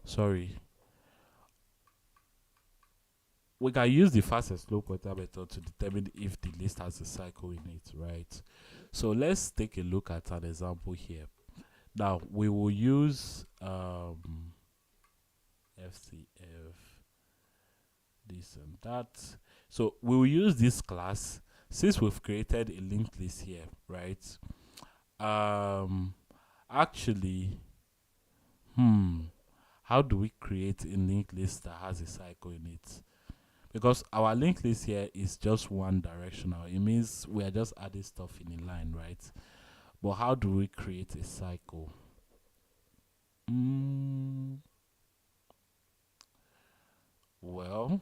sorry, we can use the fastest slope pointer method to determine if the list has a cycle in it, right? So let's take a look at an example here. Now we will use FCF, this and that. So we will use this class since we've created a linked list here, right? Um, actually, how do we create a linked list that has a cycle in it? Because our linked list here is just one directional. It means we are just adding stuff in a line, right? But how do we create a cycle? Well,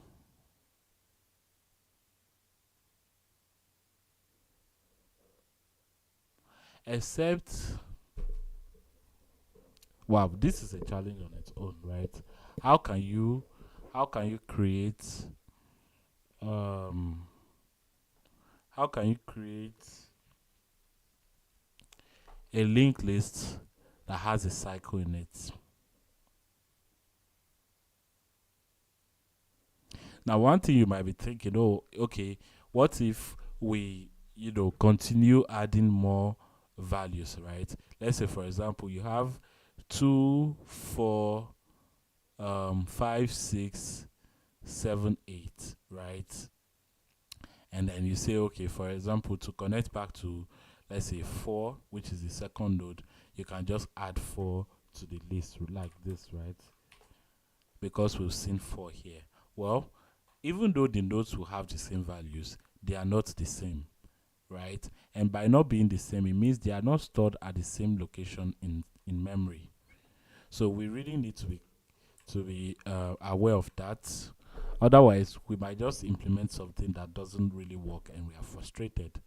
except, wow, this is a challenge on its own, right? How can you create um how can you create a linked list that has a cycle in it? Now, one thing you might be thinking, oh, okay, what if we, continue adding more values, right? Let's say, for example, you have 2, 4, 5, 6, 7, 8, right? And then you say, okay, for example, to connect back to, let's say, 4, which is the second node, you can just add 4 to the list like this, right? Because we've seen 4 here. Well, even though the nodes will have the same values, they are not the same, right? And by not being the same, it means they are not stored at the same location in memory. So we really need to be aware of that. Otherwise, we might just implement something that doesn't really work, and we are frustrated.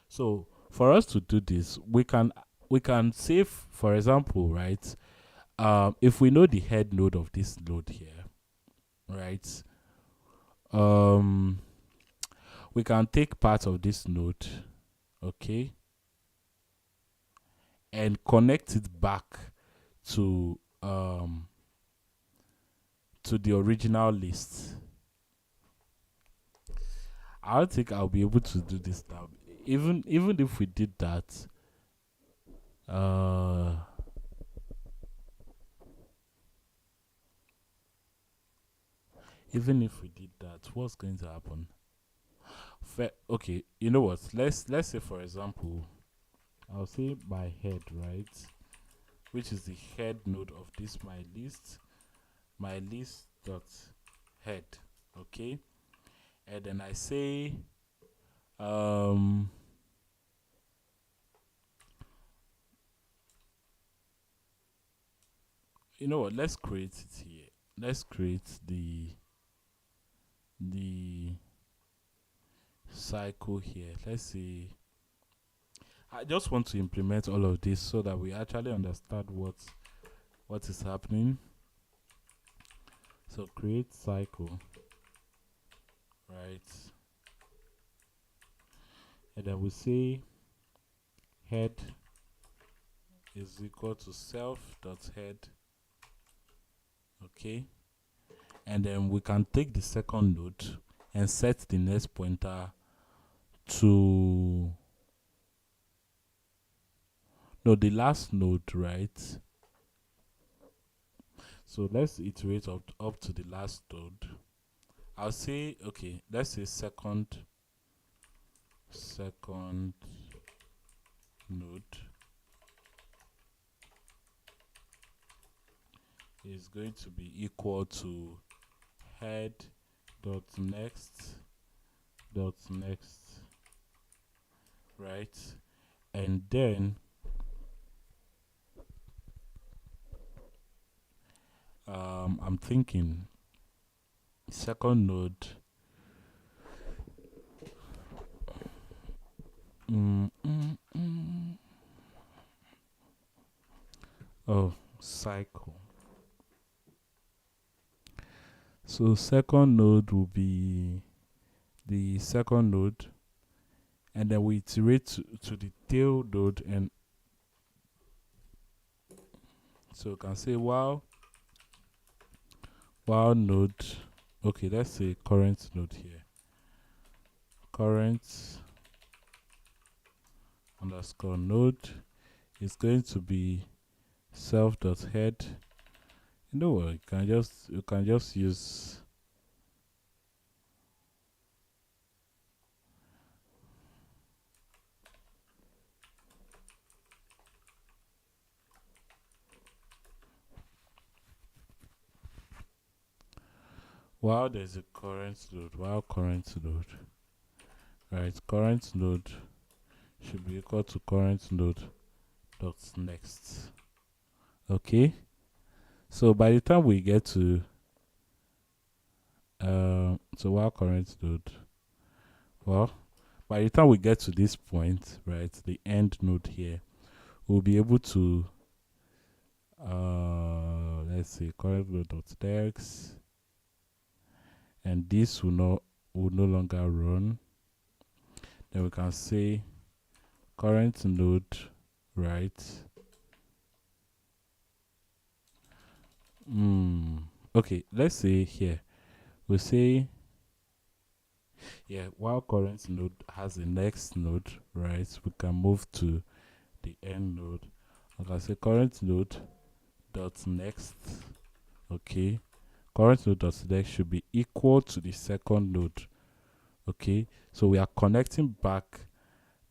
So for us to do this, we can save, for example, right? If we know the head node of this node here, right? We can take part of this node, okay, and connect it back to the original list. I don't think I'll be able to do this now. Even if we did that, even if we did that, what's going to happen? Okay, you know what? Let's say, for example, I'll say my head, right, which is the head node of this my list dot head, okay, and then I say you know what? Let's create it here. Let's create the cycle here. Let's see. I just want to implement all of this so that we actually understand what is happening. So create cycle, right? And then we say head is equal to self.head, okay? And then we can take the second node and set the next pointer to the last node, right? So let's iterate up to the last node. I'll say, okay, let's say second node is going to be equal to head dot next, right? And then I'm thinking second node Oh, cycle. So second node will be the second node, and then we iterate to the tail node, and so we can say while node. Okay, let's say current node here. Current underscore node is going to be self.head. You know what? You can just use. While there's a current node, right? Current node should be equal to current node dot next. Okay. So by the time we get to so while current node, well, by the time we get to this point, right, the end node here, we'll be able to let's say current node dot next, and this will no longer run. Then we can say current node, right? Okay, let's say here we say, yeah, while current node has a next node, right, we can move to the end node. I can say current node dot next. Okay, current node dot next should be equal to the second node. Okay, so we are connecting back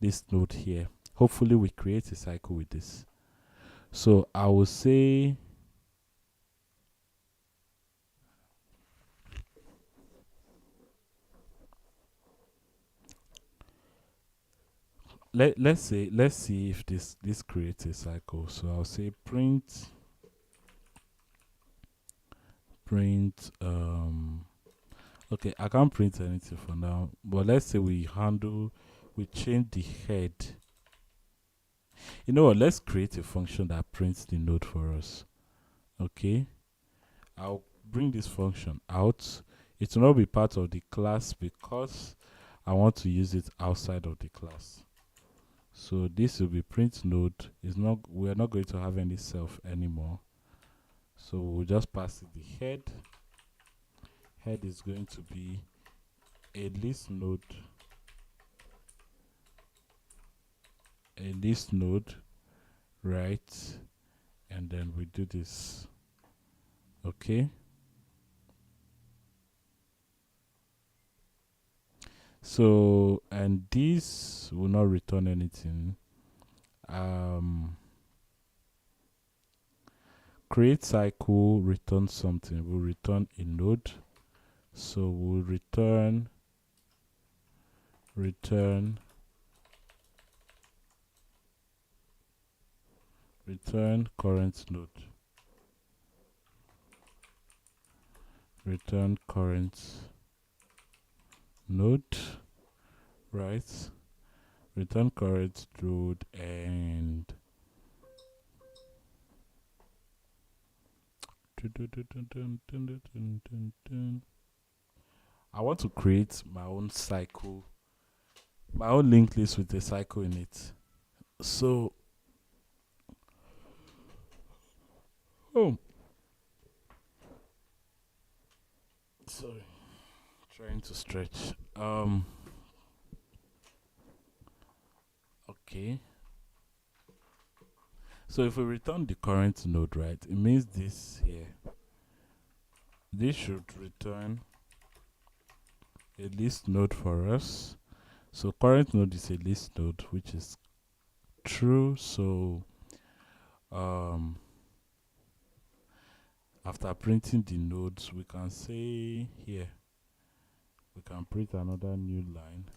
this node here. Hopefully we create a cycle with this. So I will say let's see if this creates a cycle. So I'll say print okay, I can't print anything for now, but let's say we change the head. You know what, let's create a function that prints the node for us. Okay, I'll bring this function out. It will not be part of the class because I want to use it outside of the class. So this will be print node. We're not going to have any self anymore. So we'll just pass it the head. Head is going to be a list node. Right? And then we do this. Okay. So, and this will not return anything. Create cycle return something. We'll return a node. So we'll return current node. Return current node, right? Return current node, and I want to create my own cycle, my own linked list with a cycle in it. So, sorry, trying to stretch. Okay. So if we return the current node, right, it means this here. This should return a list node for us. So current node is a list node, which is true. So after printing the nodes, we can say here, we can print another new line.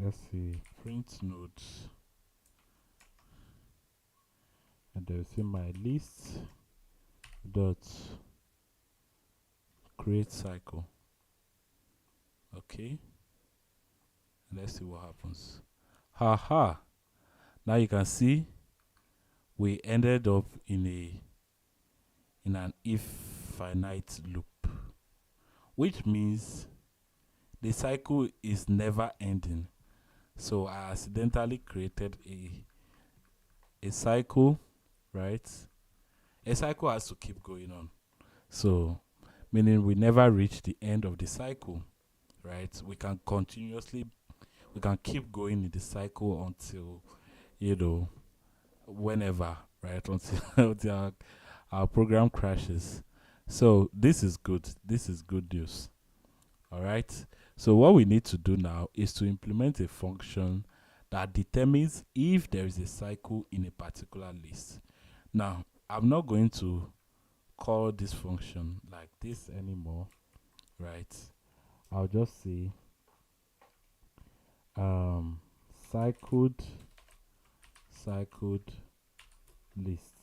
Let's see, print nodes, and then say my list dot create cycle. Okay, Let's see what happens. Haha. Now you can see we ended up in an if finite loop, which means the cycle is never ending. So I accidentally created a cycle, right? A cycle has to keep going on. So meaning we never reach the end of the cycle, right? We can keep going in the cycle until, whenever, right? Until, until our program crashes. So this is good. This is good news. All right. So what we need to do now is to implement a function that determines if there is a cycle in a particular list. Now, I'm not going to call this function like this anymore, right? I'll just say um cycled list.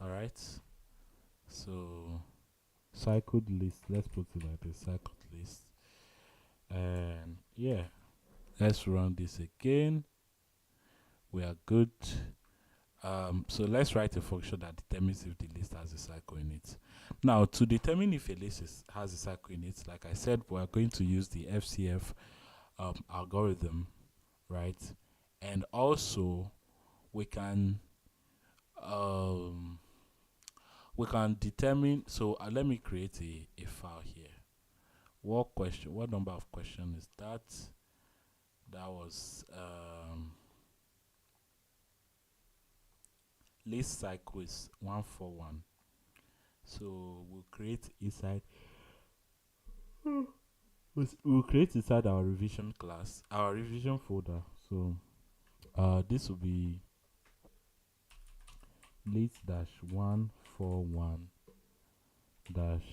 All right. So cycled list. Let's put it like this: cycled list. And yeah, let's run this again. We are good. So let's write a function that determines if the list has a cycle in it. Now, to determine if a list has a cycle in it, like I said, we are going to use the FCF algorithm, right? And also, we can um, determine. So let me create a file here. What number of question is that? That was list cycle is 141. So we'll create inside our revision class, our revision folder. So this will be list dash 141 dash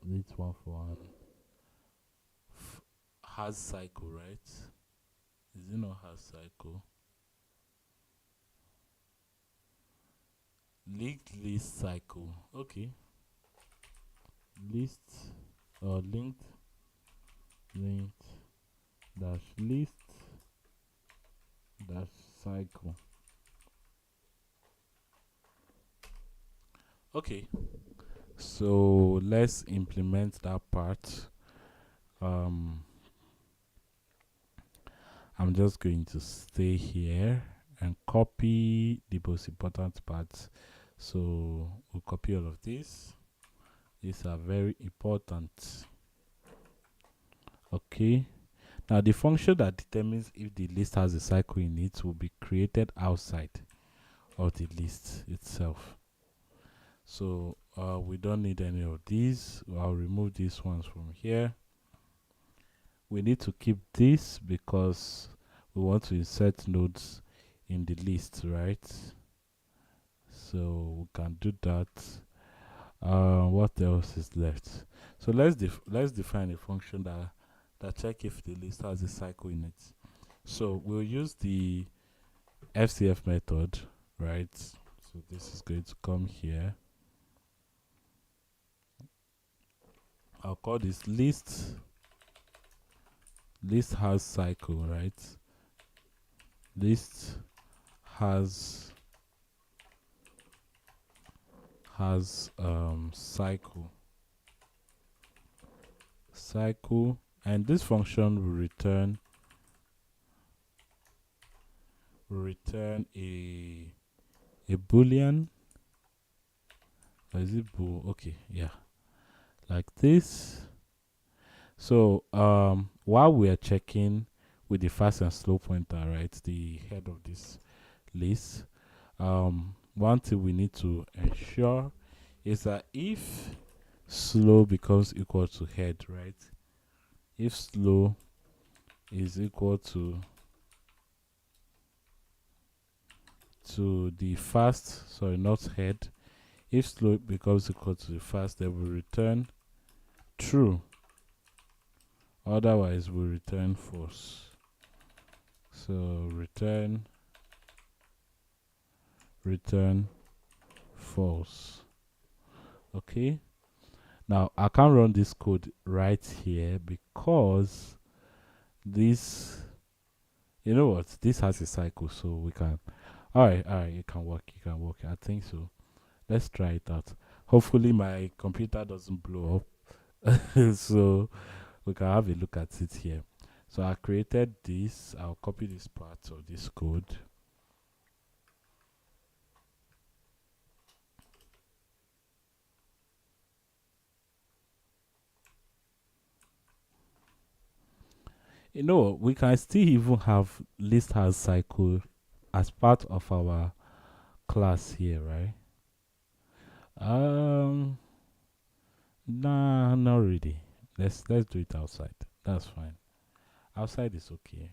list 141 has cycle, right? Is it not has cycle? List cycle. Okay. List or linked dash list dash cycle. Okay. So let's implement that part. I'm just going to stay here and copy the most important parts. So we'll copy all of this. These are very important. Okay. Now the function that determines if the list has a cycle in it will be created outside of the list itself. So we don't need any of these. I'll remove these ones from here. We need to keep this because we want to insert nodes in the list, right? So we can do that. What else is left? So let's define a function that check if the list has a cycle in it. So we'll use the FCF method, right? So this is going to come here. I'll call this list. List has cycle, right? List has cycle, and this function will return a boolean. Or is it bool? Okay, yeah, like this. So while we are checking with the fast and slow pointer, right, the head of this list, one thing we need to ensure is that if slow becomes equal to head, right, if slow is equal to the fast, sorry, not head, if slow becomes equal to the fast, then we return true, otherwise we return false. So return false. Okay. Now I can't run this code right here because this, you know what? This has a cycle, so we can. All right, it can work. It can work. I think so. Let's try it out. Hopefully, my computer doesn't blow up, so we can have a look at it here. So I created this. I'll copy this part of this code. You know, we can still even have list has cycle as part of our class here, right? Um, nah, not really. Let's do it outside. That's fine. Outside is okay.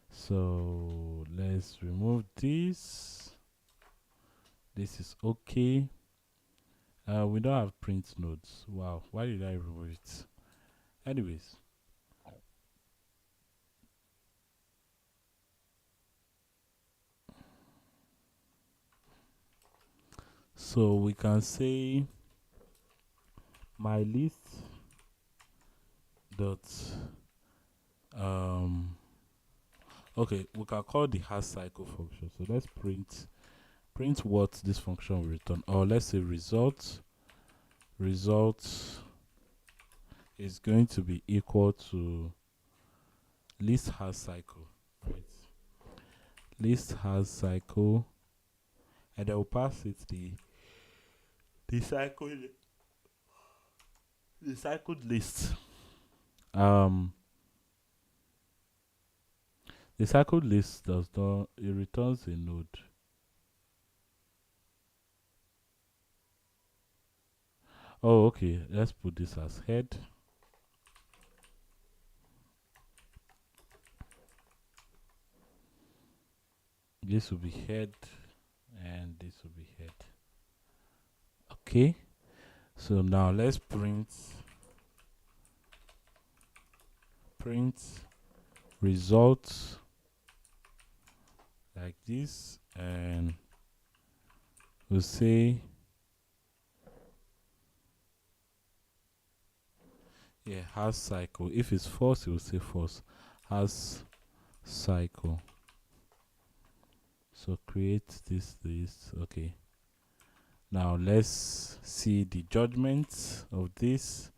So let's remove this. This is okay. We don't have print nodes. Wow, why did I remove it? Anyways, so we can say my list dot um okay, we can call the has cycle function. So let's print what this function will return, or let's say result is going to be equal to list has cycle, right? List has cycle, and I will pass it the cycle the cycled list. Um, the cycled list does not, it returns a node. Oh, okay. Let's put this as head. This will be head, and this will be head. Okay. So now let's print results like this, and we'll say, yeah, has cycle. If it's false, it will say false. Has cycle. So create this list. Okay. Now let's see the judgment of this.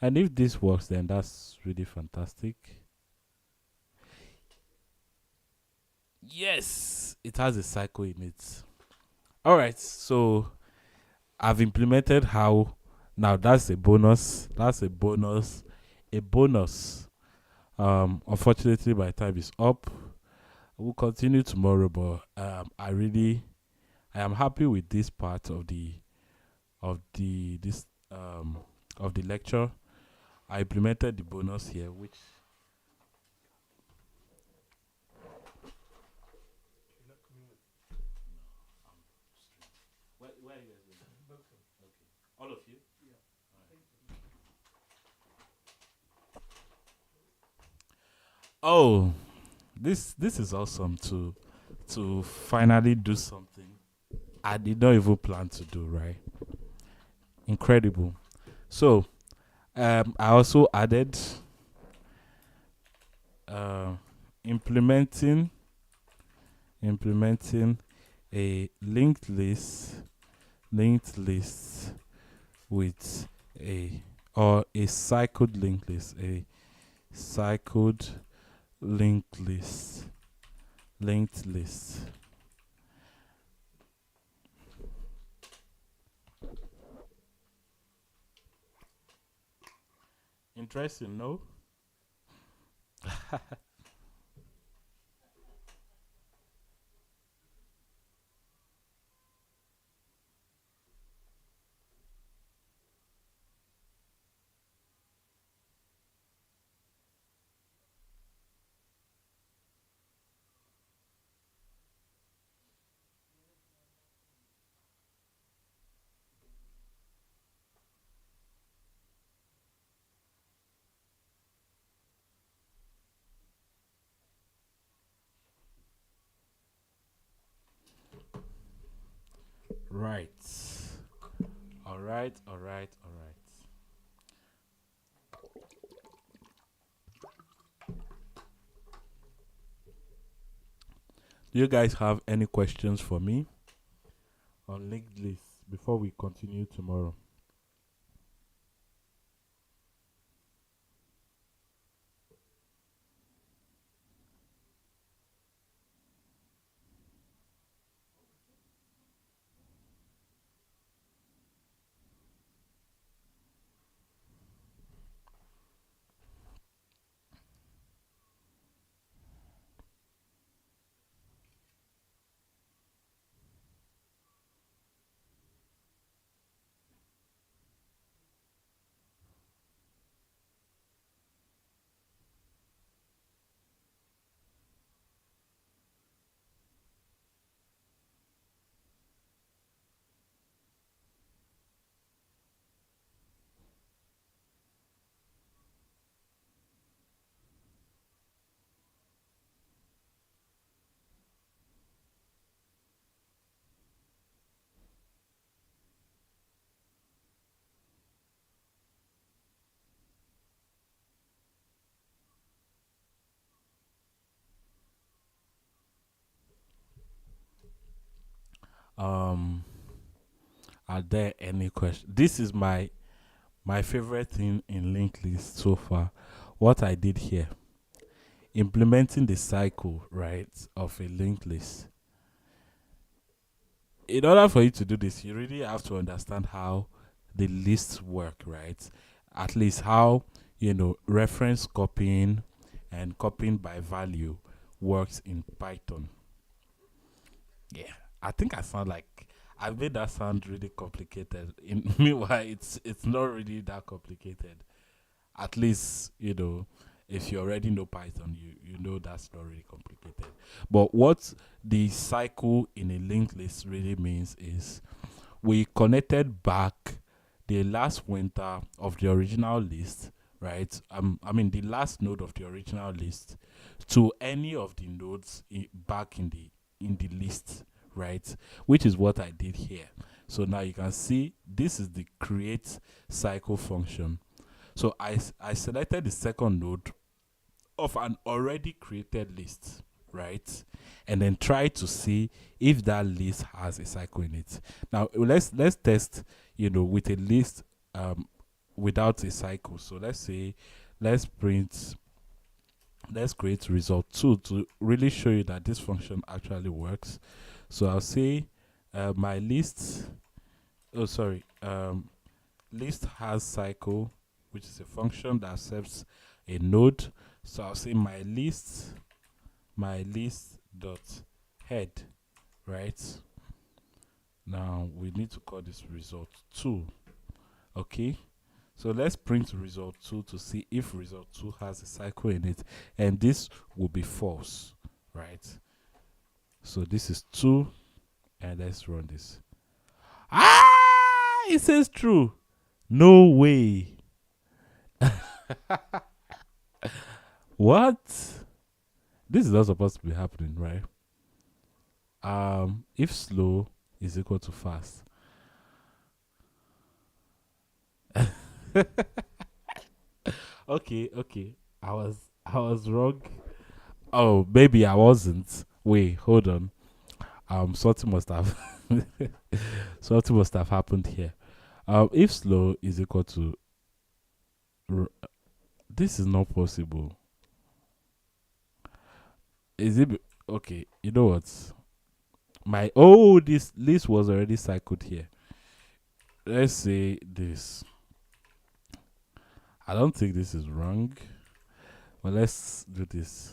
And if this works, then that's really fantastic. Yes, it has a cycle in it. All right, so I've implemented how. Now that's a bonus. That's a bonus. A bonus. Unfortunately, my time is up. We'll continue tomorrow, but I am happy with this part of this um of the lecture. I implemented the bonus here, which where are you guys going? Okay, all of you. Oh, this is awesome to finally do something I did not even plan to do. Right, incredible. So I also added uh, implementing implementing a linked list with a cycled linked list, a cycled linked list. Interesting, no? Right. All right, all right, all right. Do you guys have any questions for me on linked lists before we continue tomorrow? Um, are there any questions? This is my favorite thing in linked list so far. What I did here, implementing the cycle, right, of a linked list. In order for you to do this, you really have to understand how the lists work, right? At least how, reference copying and copying by value works in Python. Yeah, I think I made that sound really complicated. Meanwhile, it's not really that complicated. At least if you already know Python, you know that's not really complicated. But what the cycle in a linked list really means is we connected back the last pointer of the original list, right? I mean the last node of the original list to any of the nodes back in the list, right? Which is what I did here. So now you can see this is the create cycle function. So I selected the second node of an already created list, right? And then try to see if that list has a cycle in it. Now let's test, with a list without a cycle. So let's say let's print let's create result 2 to really show you that this function actually works. So I'll say my list, oh sorry, list has cycle, which is a function that accepts a node. So I'll say my list dot head, right? Now we need to call this result 2. Okay, so let's print result 2 to see if result 2 has a cycle in it, and this will be false, right? So this is 2, and let's run this. It says true. No way. What? This is not supposed to be happening, right? If slow is equal to fast. Okay. I was wrong. Oh, maybe I wasn't. Wait, hold on. Something must have something must have happened here. If slow is equal to this is not possible. Is it okay? You know what? This list was already cycled here. Let's say this. I don't think this is wrong, but let's do this.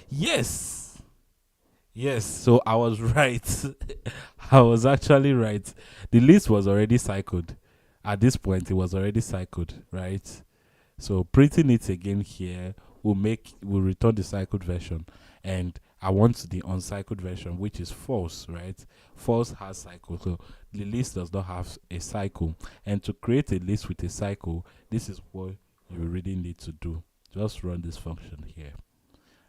Yes, yes. So I was right. I was actually right. The list was already cycled. At this point, it was already cycled, right? So printing it again here will return the cycled version, and I want the uncycled version, which is false, right? False has cycle, so the list does not have a cycle. And to create a list with a cycle, this is what you really need to do. Just run this function here,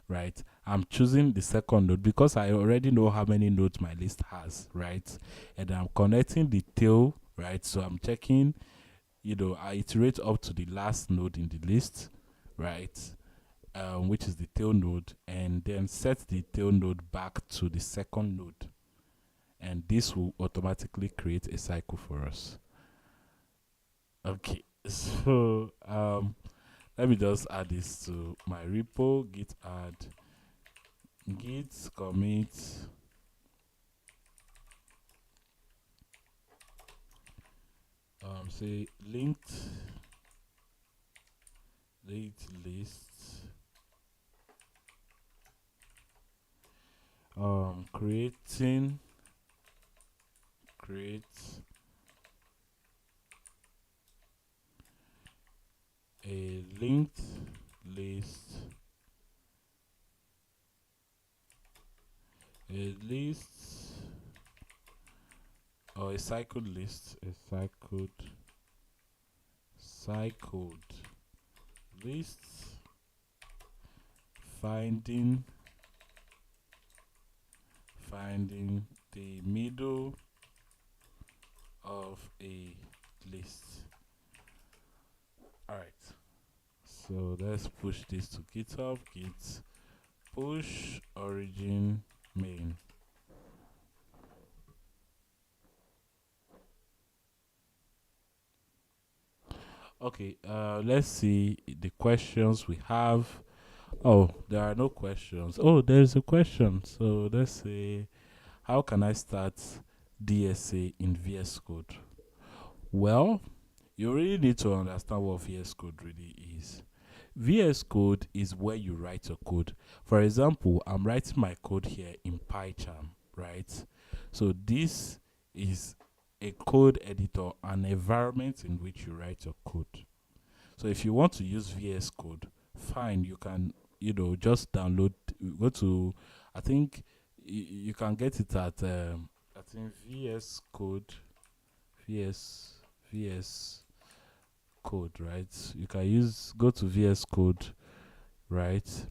right? I'm choosing the second node because I already know how many nodes my list has, right? And I'm connecting the tail right? So I'm checking, I iterate up to the last node in the list, right? Which is the tail node, and then set the tail node back to the second node. And this will automatically create a cycle for us. Okay, so let me just add this to my repo, git add, git commit, say linked list, create a linked list, a list or a cycled list, a cycled list, finding the middle of a list. All right, so let's push this to GitHub. Git push origin main. Okay, let's see the questions we have. Oh, there are no questions. Oh, there's a question. So let's say, how can I start DSA in VS Code? Well, you really need to understand what VS Code really is. VS Code is where you write your code. For example, I'm writing my code here in PyCharm, right? So this is a code editor, an environment in which you write your code. So if you want to use VS Code, fine, you can, just download, go to, I think you can get it at, I think VS Code, VS Code, right? You can go to VS Code, right?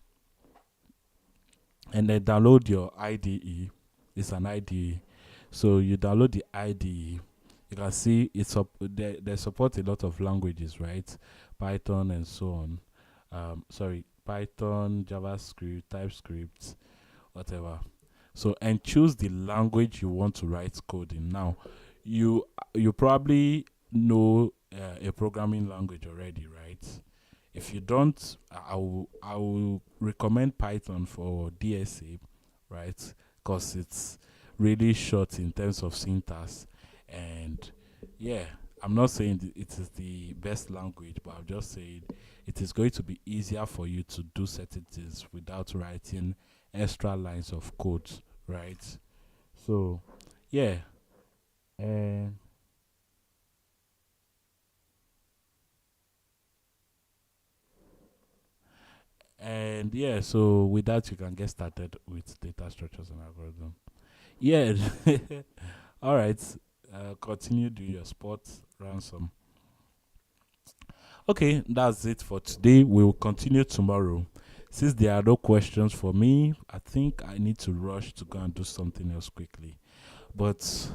And then download your IDE. It's an IDE. So you download the IDE. You can see they support a lot of languages, right? Python and so on. Python, JavaScript, TypeScript, whatever. So, and choose the language you want to write code in. Now, you probably know a programming language already, right? If you don't, I will recommend Python for DSA, right? Because it's really short in terms of syntax. And yeah, I'm not saying it is the best language, but I'm just saying it is going to be easier for you to do certain things without writing extra lines of code, right? So yeah, and yeah, so with that you can get started with data structures and algorithm. Yeah. All right. Continue doing your sports ransom. Okay, that's it for today. We'll continue tomorrow. Since there are no questions for me, I think I need to rush to go and do something else quickly. But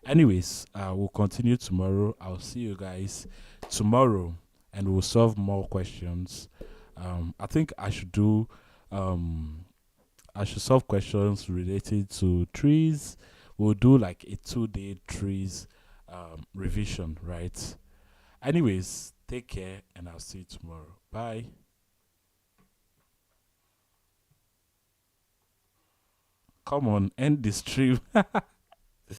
anyways, we'll continue tomorrow. I'll see you guys tomorrow, and we'll solve more questions. I think I should solve questions related to trees. We'll do like a 2-day trees revision, right? Anyways, take care, and I'll see you tomorrow. Bye. Come on, end the stream.